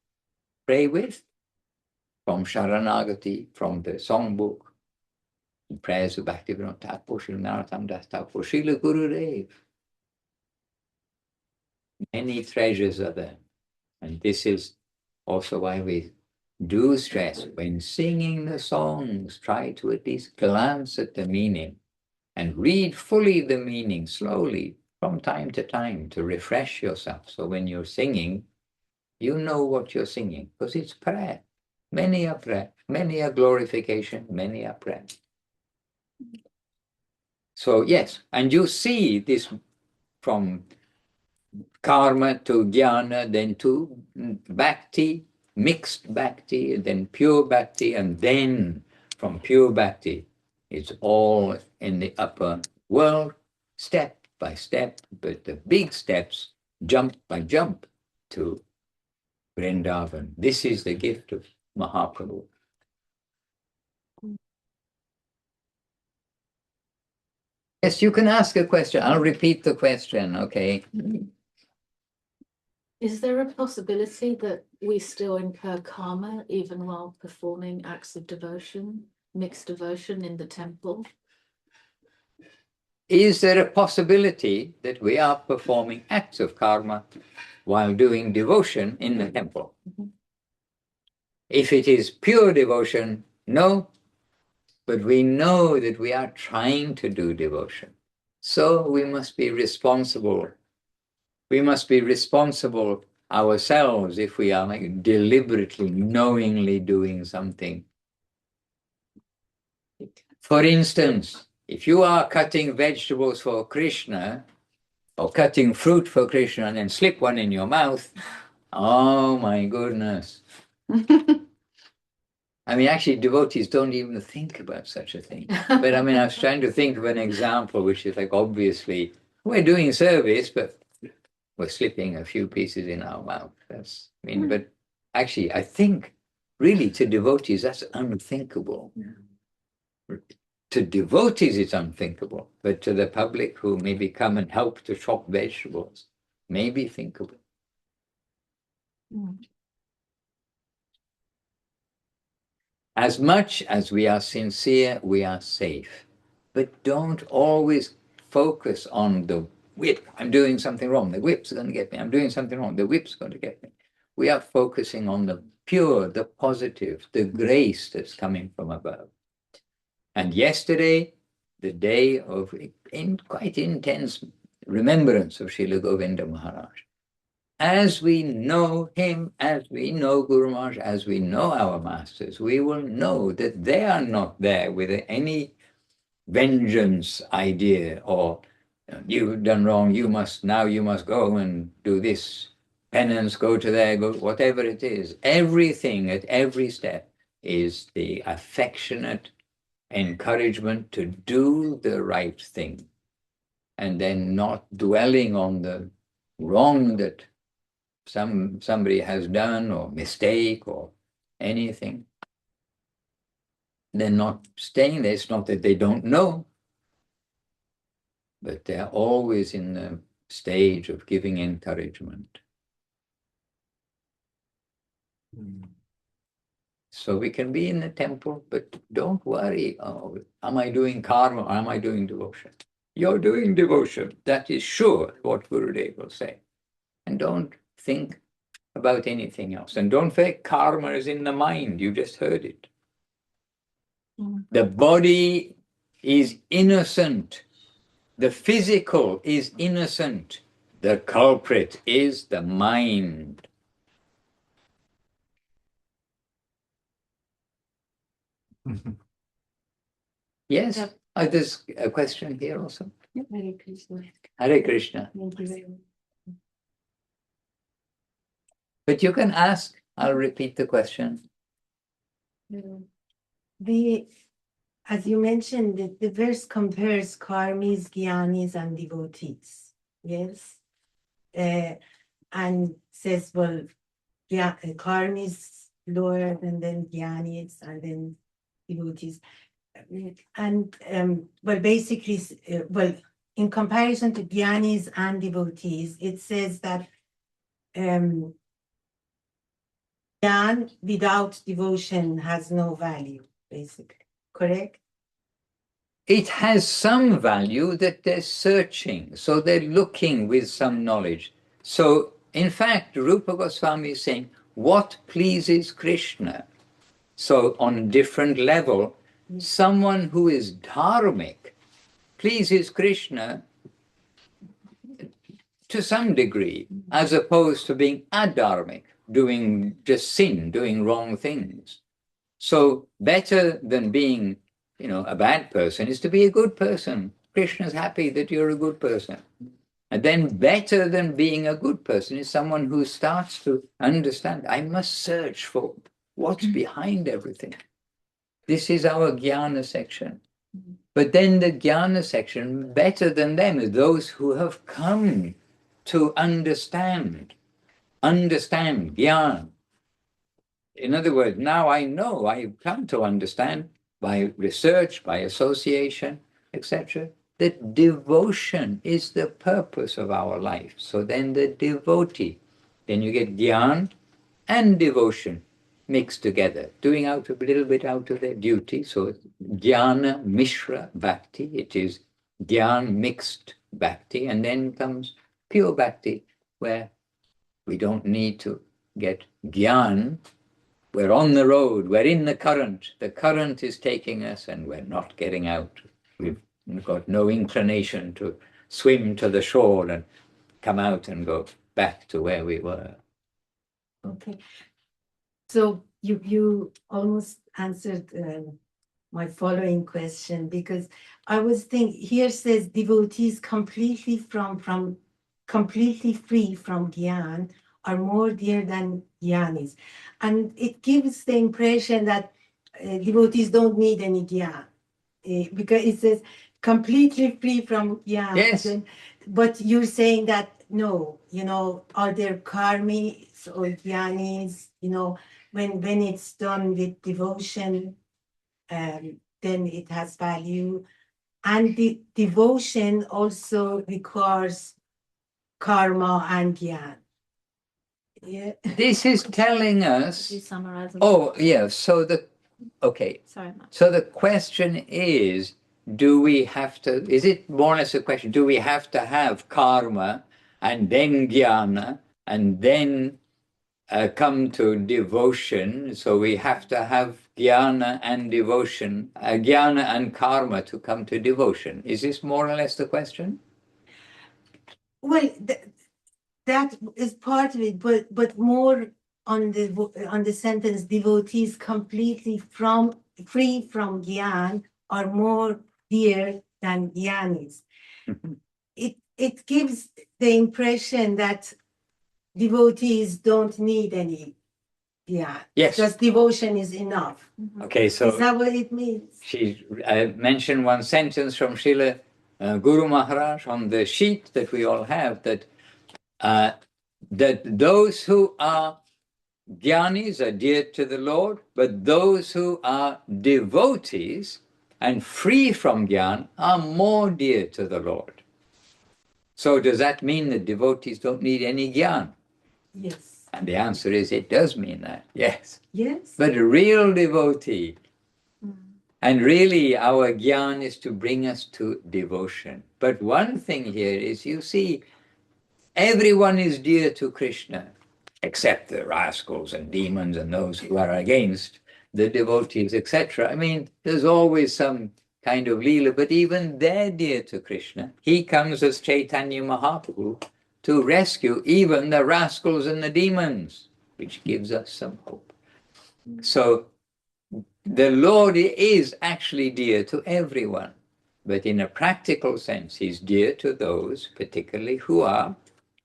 pray with? From Sharanagati, from the songbook, prayers of Bhakti-Vinod Srila Gurudev. Many treasures are there. And this is also why we do stress when singing the songs, try to at least glance at the meaning and read fully the meaning slowly from time to time to refresh yourself. So when you're singing, you know what you're singing because it's prayer. Many a prayer, many a glorification, many a prayer. So yes, and you see this from karma to jnana, then to bhakti, mixed bhakti, then pure bhakti, and then from pure bhakti, it's all in the upper world, step by step, but the big steps, jump by jump, to Vrindavan. This is the gift of Mahaprabhu. Yes, you can ask a question. I'll repeat the question, okay? Is there a possibility that we still incur karma even while performing acts of devotion, mixed devotion in the temple? Is there a possibility that we are performing acts of karma while doing devotion in the temple? If it is pure devotion, no, but we know that we are trying to do devotion. So we must be responsible. We must be responsible ourselves if we are like deliberately, knowingly doing something. For instance, if you are cutting vegetables for Kṛṣṇa or cutting fruit for Kṛṣṇa and then slip one in your mouth, oh my goodness. I mean, actually, devotees don't even think about such a thing. But I mean, I was trying to think of an example, which is like, obviously, we're doing service, but we're slipping a few pieces in our mouth. That's, I mean, but actually, I think, really, to devotees, that's unthinkable. To devotees, it's unthinkable. But to the public who maybe come and help to chop vegetables, maybe thinkable. As much as we are sincere, we are safe. But don't always focus on the whip. I'm doing something wrong. The whip's going to get me. I'm doing something wrong. The whip's going to get me. We are focusing on the pure, the positive, the grace that's coming from above. And yesterday, the day of quite intense remembrance of Srila Govinda Maharaj. As we know him, as we know Guru Maharaj, as we know our masters, we will know that they are not there with any vengeance idea or you've done wrong, you must go and do this, penance, go to there, go, whatever it is. Everything at every step is the affectionate encouragement to do the right thing and then not dwelling on the wrong that somebody has done or mistake or anything. They're not staying there. It's not that they don't know, but they're always in the stage of giving encouragement. So we can be in the temple, but don't worry, oh, am I doing karma or am I doing devotion? You're doing devotion. That is sure what Gurudev will say. And don't think about anything else. And don't forget, karma is in the mind. You just heard it. The body is innocent. The physical is innocent. The culprit is the mind. Yes? Yep. There's a question here also. Hare Krishna. Hare Krishna. Thank you very much. But you can ask. I'll repeat the question. As you mentioned, the verse compares karmis, jñānis, and devotees. Yes. and says, well, yeah, karmīs lower and then jñānīs and then devotees. And well, basically, well, in comparison to jñānīs and devotees, it says that jnana without devotion has no value, basically. Correct? It has some value that they're searching, so they're looking with some knowledge. So, in fact, Rupa Goswami is saying, what pleases Kṛṣṇa? So, on a different level, someone who is dharmic pleases Kṛṣṇa to some degree, as opposed to being adharmic, doing just sin, doing wrong things. So, better than being, a bad person is to be a good person. Krishna is happy that you're a good person. And then better than being a good person is someone who starts to understand, I must search for what's behind everything. This is our jnana section. But then the jnana section, better than them, is those who have come to understand jnana. In other words, now I know, I've come to understand by research, by association, etc., that devotion is the purpose of our life. So then the devotee, then you get jnana and devotion mixed together, doing a little bit out of their duty. So jñāna-vimukta-bhakti, it is jnana mixed bhakti, and then comes pure bhakti, where we don't need to get jnana. We're on the road, we're in the current is taking us and we're not getting out. We've got no inclination to swim to the shore and come out and go back to where we were. Okay. So you almost answered my following question, because I was thinking, here says devotees completely completely free from jnana are more dear than jñānīs. And it gives the impression that devotees don't need any jnana, because it says completely free from jnana. Yes. But you're saying that no, are there karmīs or jñānīs, when it's done with devotion, then it has value. And the devotion also requires karma and jnana. Yeah. This is telling us, Could you summarize? oh yeah, so okay. Sorry, Matt. So the question is, is it more or less a question, do we have to have karma and then jnana and then come to devotion? So we have to have jnana and devotion, jnana and karma to come to devotion. Is this more or less the question? Well, that is part of it, but more on the sentence, devotees completely free from jnana are more dear than jñānīs. It gives the impression that devotees don't need any jnana. Yes. Just devotion is enough. Okay, so Is that what it means? she mentioned one sentence from Srila Guru Maharaj on the sheet that we all have, that those who are jñānīs are dear to the Lord, but those who are devotees and free from jnana are more dear to the Lord. So does that mean that devotees don't need any jnana? Yes. And the answer is, it does mean that, yes. Yes. But a real devotee, and really our jnana is to bring us to devotion. But one thing here is, you see, everyone is dear to Kṛṣṇa, except the rascals and demons and those who are against the devotees, etc. I mean, there's always some kind of Leela, but even they're dear to Kṛṣṇa. He comes as Chaitanya Mahaprabhu to rescue even the rascals and the demons, which gives us some hope. So the Lord is actually dear to everyone, but in a practical sense, he's dear to those particularly who are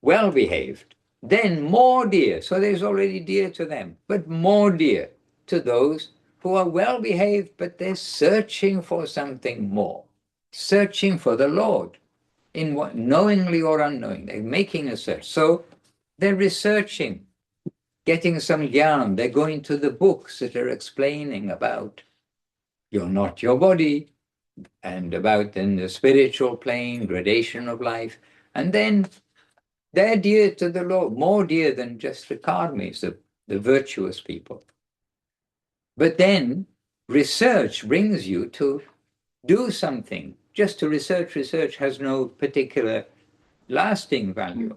well-behaved, then more dear. So there's already dear to them, but more dear to those who are well-behaved, but they're searching for something more, searching for the Lord. in what, knowingly or unknowingly, they're making a search. So they're researching, getting some jnana. They're going to the books that are explaining about you're not your body, and about in the spiritual plane, gradation of life. And then they're dear to the Lord, more dear than just the karmīs, the virtuous people. But then research brings you to do something. Just to research has no particular lasting value.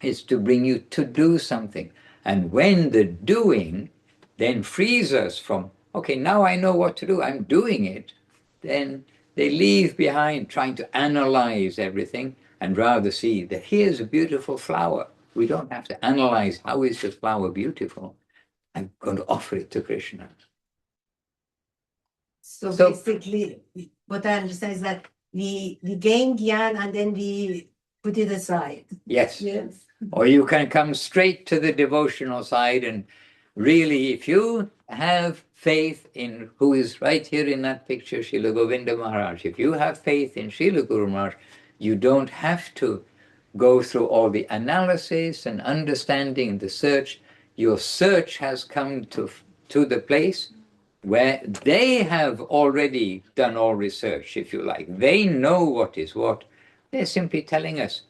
It's to bring you to do something. And when the doing then frees us from, okay, now I know what to do, I'm doing it, then they leave behind trying to analyze everything and rather see that here's a beautiful flower. We don't have to analyze how is the flower beautiful. I'm going to offer it to Kṛṣṇa. So basically, what I understand is that we gain jnana and then we put it aside. Yes. Yes. Or you can come straight to the devotional side, and really, if you have faith in who is right here in that picture, Srila Govinda Maharaj, if you have faith in Srila Guru Maharaj, you don't have to go through all the analysis and understanding the search. Your search has come to the place where they have already done all research, if you like. They know what is what. They're simply telling us,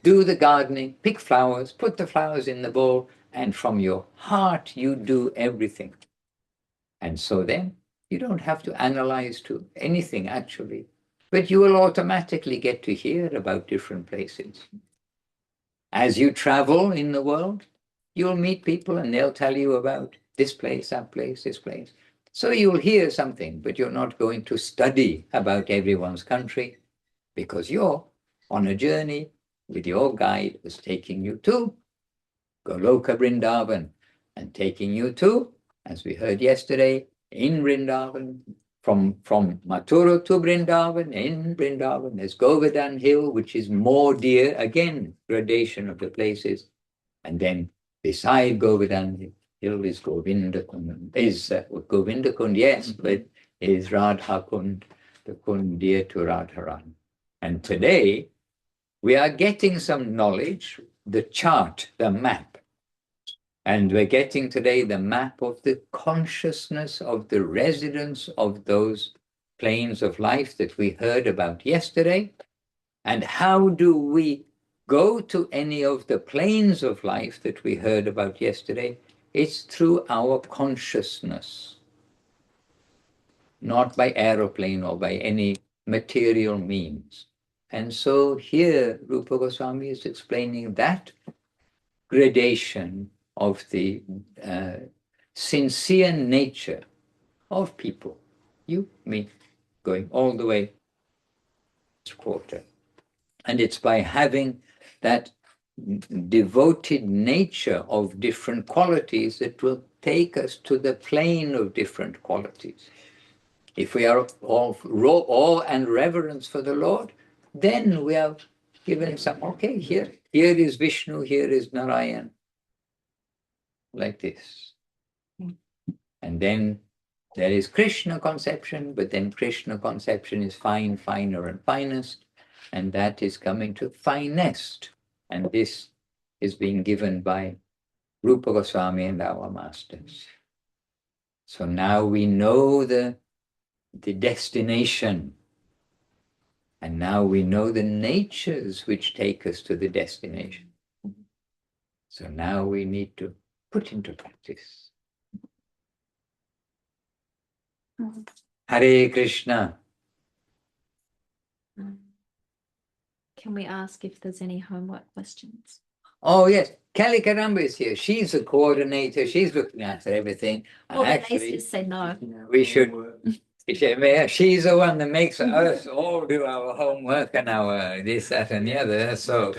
do the gardening, pick flowers, put the flowers in the bowl, and from your heart you do everything. And so then you don't have to analyze to anything actually, but you will automatically get to hear about different places. As you travel in the world, you'll meet people and they'll tell you about this place, that place, this place. So you'll hear something, but you're not going to study about everyone's country because you're on a journey with your guide who's taking you to Goloka Vrindavan and taking you to, as we heard yesterday, in Vrindavan, from Mathura to Vrindavan, in Vrindavan, there's Govardhan Hill, which is more dear, again, gradation of the places. And then beside Govardhan Hill is Govindakund, Govindakund, yes, but is Radhakund, the Kund dear to Radharan. And today, we are getting some knowledge, the chart, the map. And we're getting today the map of the consciousness of the residents of those planes of life that we heard about yesterday. And how do we go to any of the planes of life that we heard about yesterday? It's through our consciousness, not by aeroplane or by any material means. And so here Rupa Goswami is explaining that gradation of the sincere nature of people. You, me, going all the way this quarter. And it's by having that devoted nature of different qualities that will take us to the plane of different qualities. If we are all awe and reverence for the Lord, then we are given some, okay, here is Vishnu, here is Narayan, like this. And then there is Kṛṣṇa conception, but then Kṛṣṇa conception is fine, finer and finest, and that is coming to finest. And this is being given by Rupa Goswami and our masters. So now we know the destination. And now we know the natures which take us to the destination. So now we need to put into practice. Hare Krishna. Can we ask if there's any homework questions? Oh yes, Kelly Karamba is here. She's the coordinator. She's looking after everything. Well, Actually, they just say no. we should. She's the one that makes us all do our homework and our this, that, and the other. So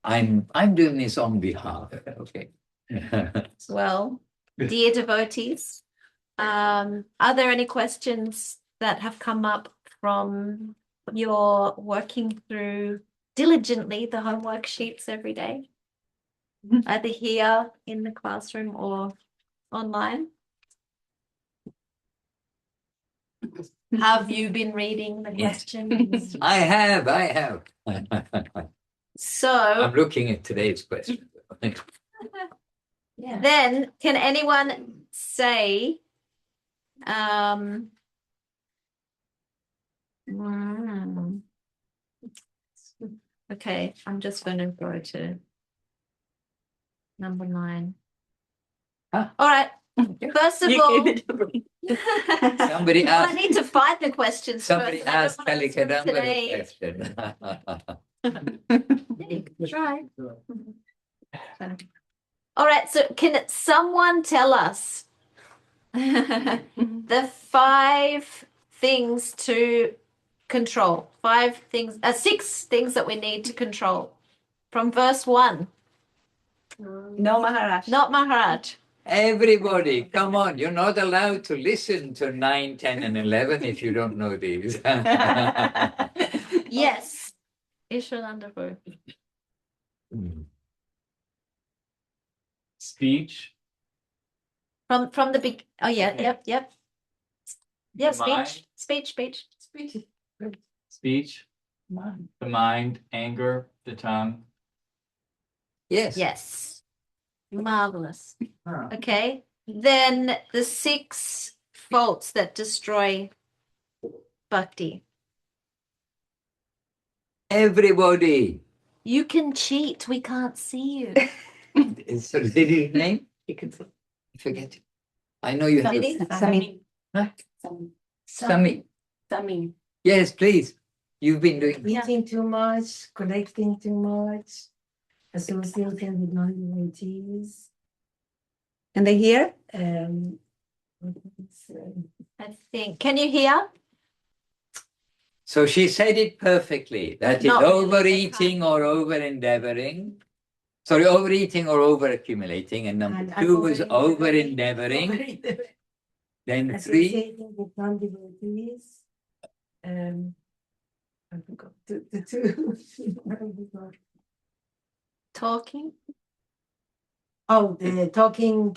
I'm doing this on behalf. Okay. Well, dear devotees, are there any questions that have come up from your working through diligently the homework sheets every day, either here in the classroom or online? Have you been reading the questions? I have. So I'm looking at today's question. then can anyone say okay, I'm just going to go to number 9. Huh? All right. First of all, Somebody I asked. need to find the questions Somebody first. I don't asked wanna Kelly answer them Kadamba today. a question. Try. All right, so can someone tell us the 5 things to control? 6 things that we need to control from verse 1. No, Maharaj. Not Maharaj. Everybody, come on. You're not allowed to listen to 9, 10, and 11 if you don't know these. Yes. Ishwarandapu. Speech. From the big. Oh yeah. Okay. Yep. Yeah. The mind. Speech. Speech. The mind, anger, the tongue. Yes. Yes. Marvelous. Okay. Then the 6 faults that destroy bhakti. Everybody. You can cheat. We can't see you. So did his name? You can forget it. I know you have Did he? Sami. Huh? Sami. Sami. Yes, please. You've been doing. Eating too much, collecting too much, associating with non-devotees. And they hear? What is, I think. Can you hear? So she said it perfectly. That is Not really, overeating or over-endeavoring. Sorry, overeating or over-accumulating. And number 2 was over-endeavoring. Then 3. associating with non-devotees. I forgot the 2. Talking. Oh, the talking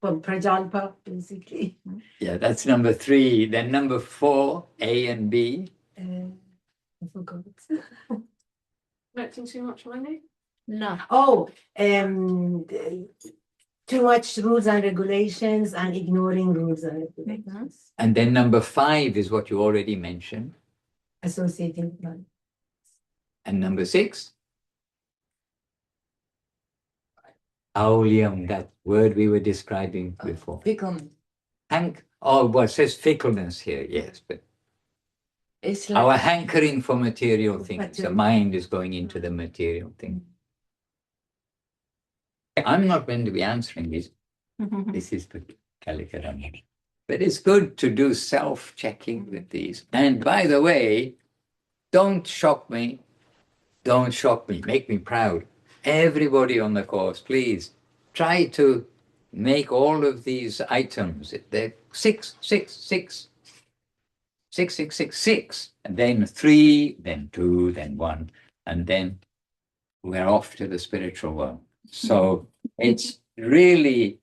from prajalpa, basically. Yeah, that's number 3. Then number 4, A and B. I forgot. Collecting too much money? No. Oh, too much rules and regulations and ignoring rules and regulations. And then number 5 is what you already mentioned. Associating with non. And number 6. Aulium, that word we were describing before. It says fickleness here, yes, but It's our hankering for material things, the mind is going into the material thing. I'm not going to be answering this. This is the Kalikadamba. But it's good to do self-checking with these. And by the way, don't shock me. Don't shock me. Make me proud. Everybody on the course, please try to make all of these items. They're 6, 6, 6, 6, 6, 6, 6, and then 3, then 2, then 1, and then we're off to the spiritual world. So it's really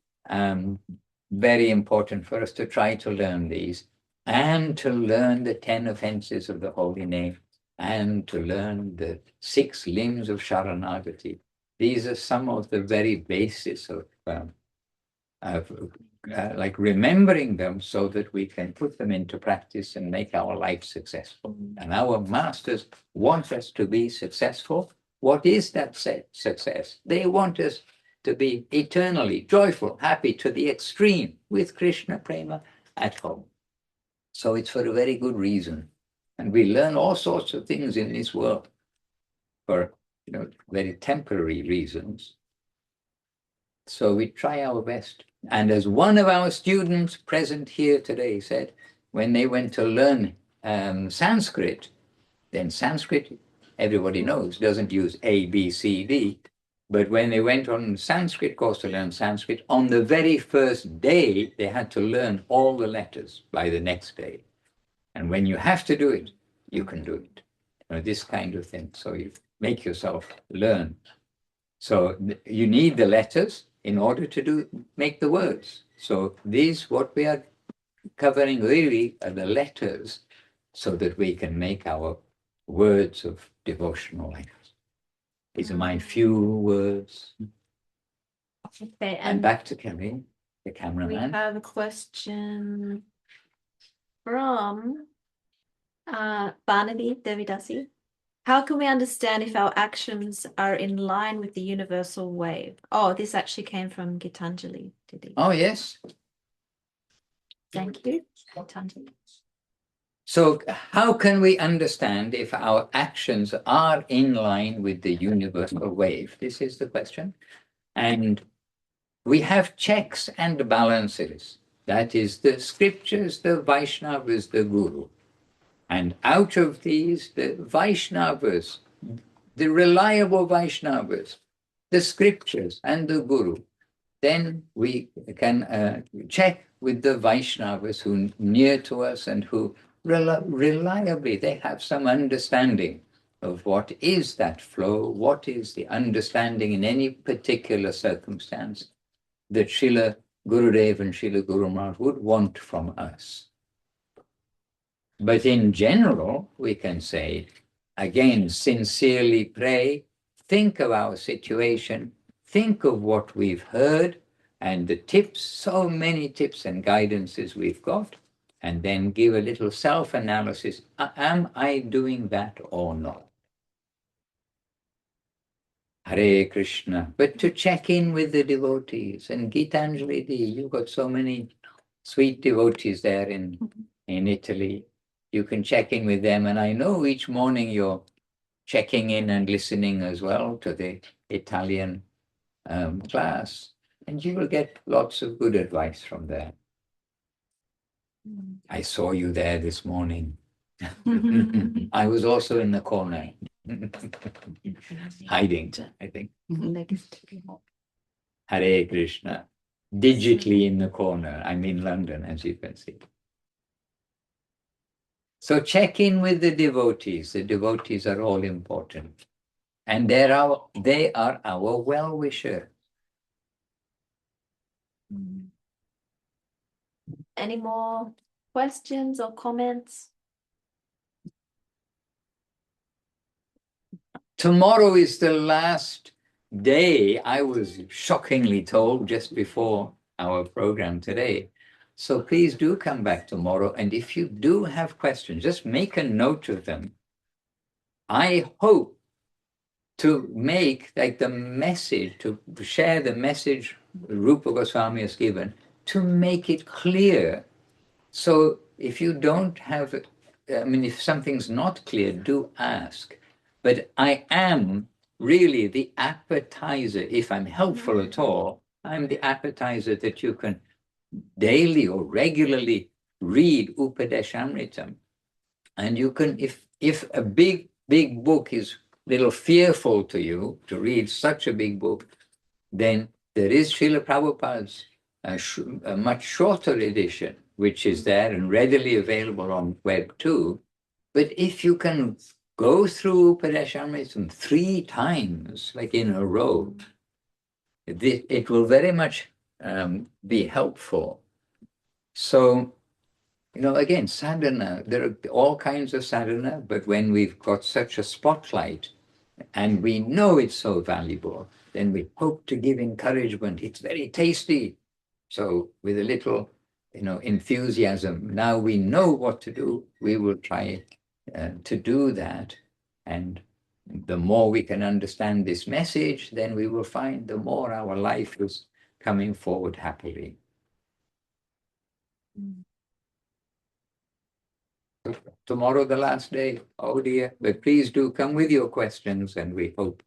very important for us to try to learn these and to learn the 10 offenses of the holy name and to learn the 6 limbs of Sharanagati. These are some of the very basis of like remembering them so that we can put them into practice and make our life successful. And our masters want us to be successful. What is that success? They want us to be eternally joyful, happy to the extreme with Krishna Prema at home. So it's for a very good reason. And we learn all sorts of things in this world for very temporary reasons. So we try our best. And as one of our students present here today said, when they went to learn Sanskrit, then Sanskrit, everybody knows, doesn't use A, B, C, D. But when they went on Sanskrit course to learn Sanskrit, on the very first day, they had to learn all the letters by the next day. And when you have to do it, you can do it. This kind of thing. So you make yourself learn. So you need the letters in order to make the words. So what we are covering really the letters so that we can make our words of devotional life. These are my few words. Okay, And back to Kelly, the we cameraman. have a question from Barnaby Devidasi. How can we understand if our actions are in line with the universal wave? Oh, this actually came from Gitanjali. Oh, yes. Thank you, Gitanjali. So how can we understand if our actions are in line with the universal wave? This is the question. And we have checks and balances. That is the scriptures, the Vaishnavas, the Guru. And out of these, the Vaishnavas, the reliable Vaishnavas, the scriptures and the Guru, then we can check with the Vaishnavas who are near to us and who reliably, they have some understanding of what is that flow, what is the understanding in any particular circumstance that Srila Gurudev and Srila Guru Maharaj would want from us. But in general, we can say, again, sincerely pray, think of our situation, think of what we've heard and the tips, so many tips and guidances we've got, and then give a little self-analysis. Am I doing that or not? Hare Krishna. But to check in with the devotees, and Gitanjali, you've got so many sweet devotees there in Italy. You can check in with them, and I know each morning you're checking in and listening as well to the Italian class, and you will get lots of good advice from there. I saw you there this morning. I was also in the corner, hiding, I think. Hare Krishna. Digitally in the corner. I'm in London, as you can see. So check in with the devotees. The devotees are all important. And they are our well-wisher. Any more questions or comments? Tomorrow is the last day, I was shockingly told just before our program today. So please do come back tomorrow. And if you do have questions, just make a note of them. I hope to make like the message, to share the message Rupa Goswami has given, to make it clear. So if you don't have, if something's not clear, do ask. But I am really the appetizer. If I'm helpful at all, I'm the appetizer that you can daily or regularly read Upadesamrta. And you can, if a big book is a little fearful to you to read such a big book, then there is Srila Prabhupada's a much shorter edition, which is there and readily available on web too. But if you can go through Upadesamrita 3 times, like in a row, it will very much be helpful. So, again, sadhana, there are all kinds of sadhana, but when we've got such a spotlight and we know it's so valuable, then we hope to give encouragement. It's very tasty. So with a little, enthusiasm, now we know what to do. We will try to do that. And the more we can understand this message, then we will find the more our life is coming forward happily. Tomorrow, the last day, oh dear, but please do come with your questions, and we hope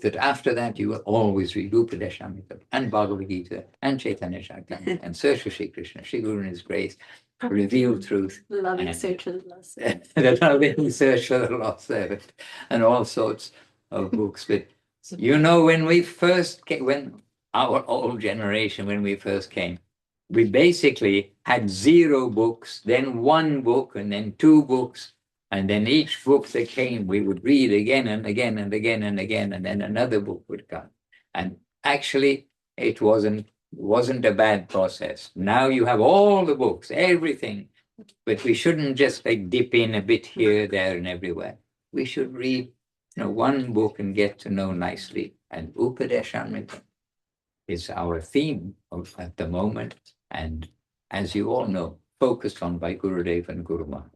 that after that you will always read Upadesamrta and Bhagavad Gita and Chaitanya Charitamrita and search for Shri Krishna, Shri Guru in His grace, revealed truth. Loving search for the lost. The loving search for the lost servant, and all sorts of books. But when we first came, when our old generation, when we first came, we basically had 0 books, then 1 book, and then 2 books. And then each book that came, we would read again and again and again and again, and then another book would come. And actually, it wasn't wasn't a bad process. Now you have all the books, everything, but we shouldn't just like dip in a bit here, there, and everywhere. We should read, one book and get to know nicely. And Upadesamrta is our theme at the moment, and as you all know, focused on by Gurudev and Guru Maharaj.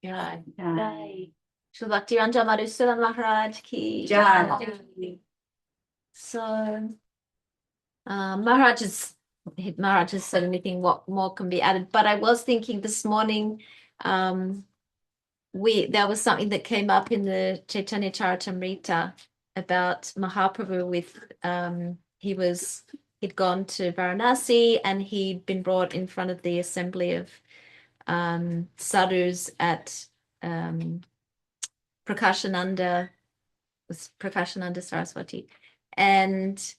Jai. Srila Bhaktivedanta Madhusudan Maharaj ki Jai. So, Maharaj has said anything, what more can be added? But I was thinking this morning, there was something that came up in the Chaitanya Charitamrita about Mahaprabhu with, he'd gone to Varanasi and he'd been brought in front of the assembly of sadhus at Prakashananda Saraswati. And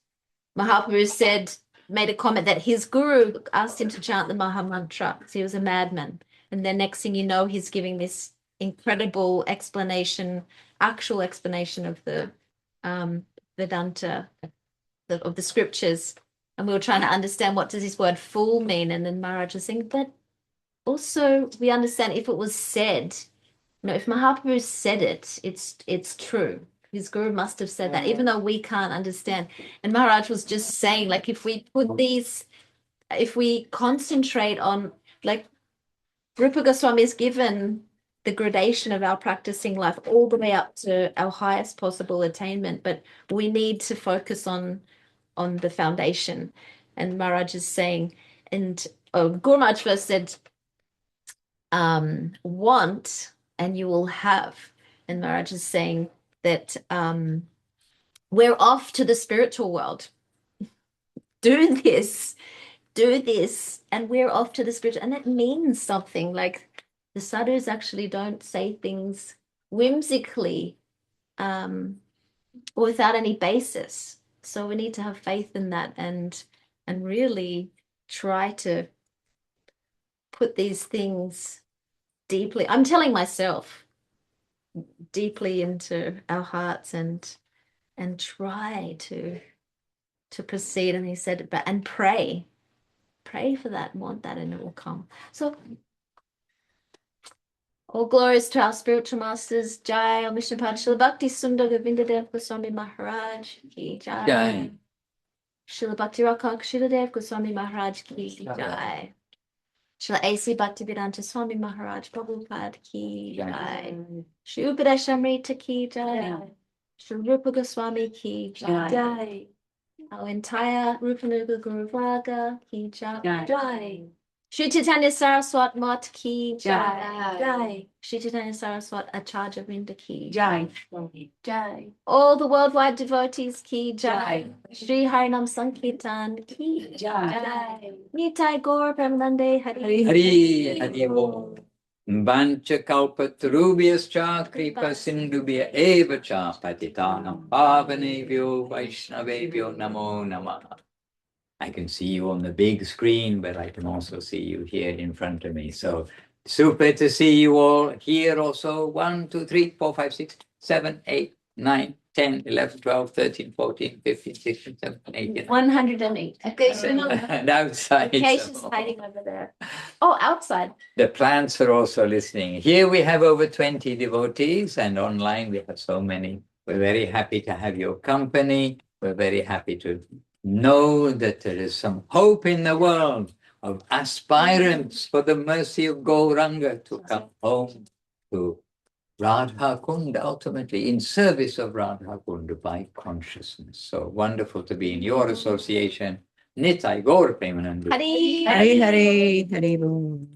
Mahaprabhu made a comment that his guru asked him to chant the Maha Mantra because he was a madman. And then next thing you know, he's giving this incredible actual explanation of the Vedanta, of the scriptures. And we were trying to understand, what does this word fool mean? And then Maharaj was saying, but also we understand if it was said, if Mahaprabhu said it, it's true. His guru must have said that, even though we can't understand. And Maharaj was just saying, like, if we concentrate on, like, Rupa Goswami is given the gradation of our practicing life all the way up to our highest possible attainment, but we need to focus on the foundation. And Maharaj is saying, and Guru Maharaj first said, want and you will have. And Maharaj is saying that we're off to the spiritual world. Do this, and we're off to the spiritual. And that means something. Like, the sadhus actually don't say things whimsically or without any basis. So we need to have faith in that and really try to put these things deeply, I'm telling myself, deeply into our hearts and try to proceed. And he said, and pray for that, want that, and it will come. So all glories to our spiritual masters. Jai, Om Vishnupada Srila Bhakti Sundar Govinda Dev Goswami Maharaj ki jai. Jai. Srila Bhakti Rakha Srila Dev Goswami Maharaj ki jai. Srila A.C. Bhaktivedanta Swami Maharaj Prabhupada ki jai. Śrī Upadesamrta ki jai. Śrī Rupa Goswami ki jai. Our entire Rupanuga Guru Varga ki jai. Śrī Chaitanya Saraswat Mat ki jai. Śrī Chaitanya Saraswat Acharya Vrinda ki Jai. All the worldwide devotees ki jai. Shri Harinam Sankirtan ki jai. Nitai Gaur Premanande Hari Hari Bol. Vancha kalpatarubhyascha kripa sindubhya eva cha patitanam pavanebhyo vaishnavebhyo namo namaha. I can see you on the big screen, but I can also see you here in front of me. So super to see you all here also. 1, 2, 3, 4, 5, 6, 7, 8, 9, 10, 11, 12, 13, 14, 15, 16, 17, 18. 108. Okay, so no. And outside. Acacia's hiding over there. Oh, outside. The plants are also listening. Here we have over 20 devotees, and online we have so many. We're very happy to have your company. We're very happy to know that there is some hope in the world of aspirants for the mercy of Gauranga to come home to Radha Kunda, ultimately in service of Radha Kunda by consciousness. So wonderful to be in your association. Nitai Gaur Premanande. Hari. Hari Hari Hari Bol.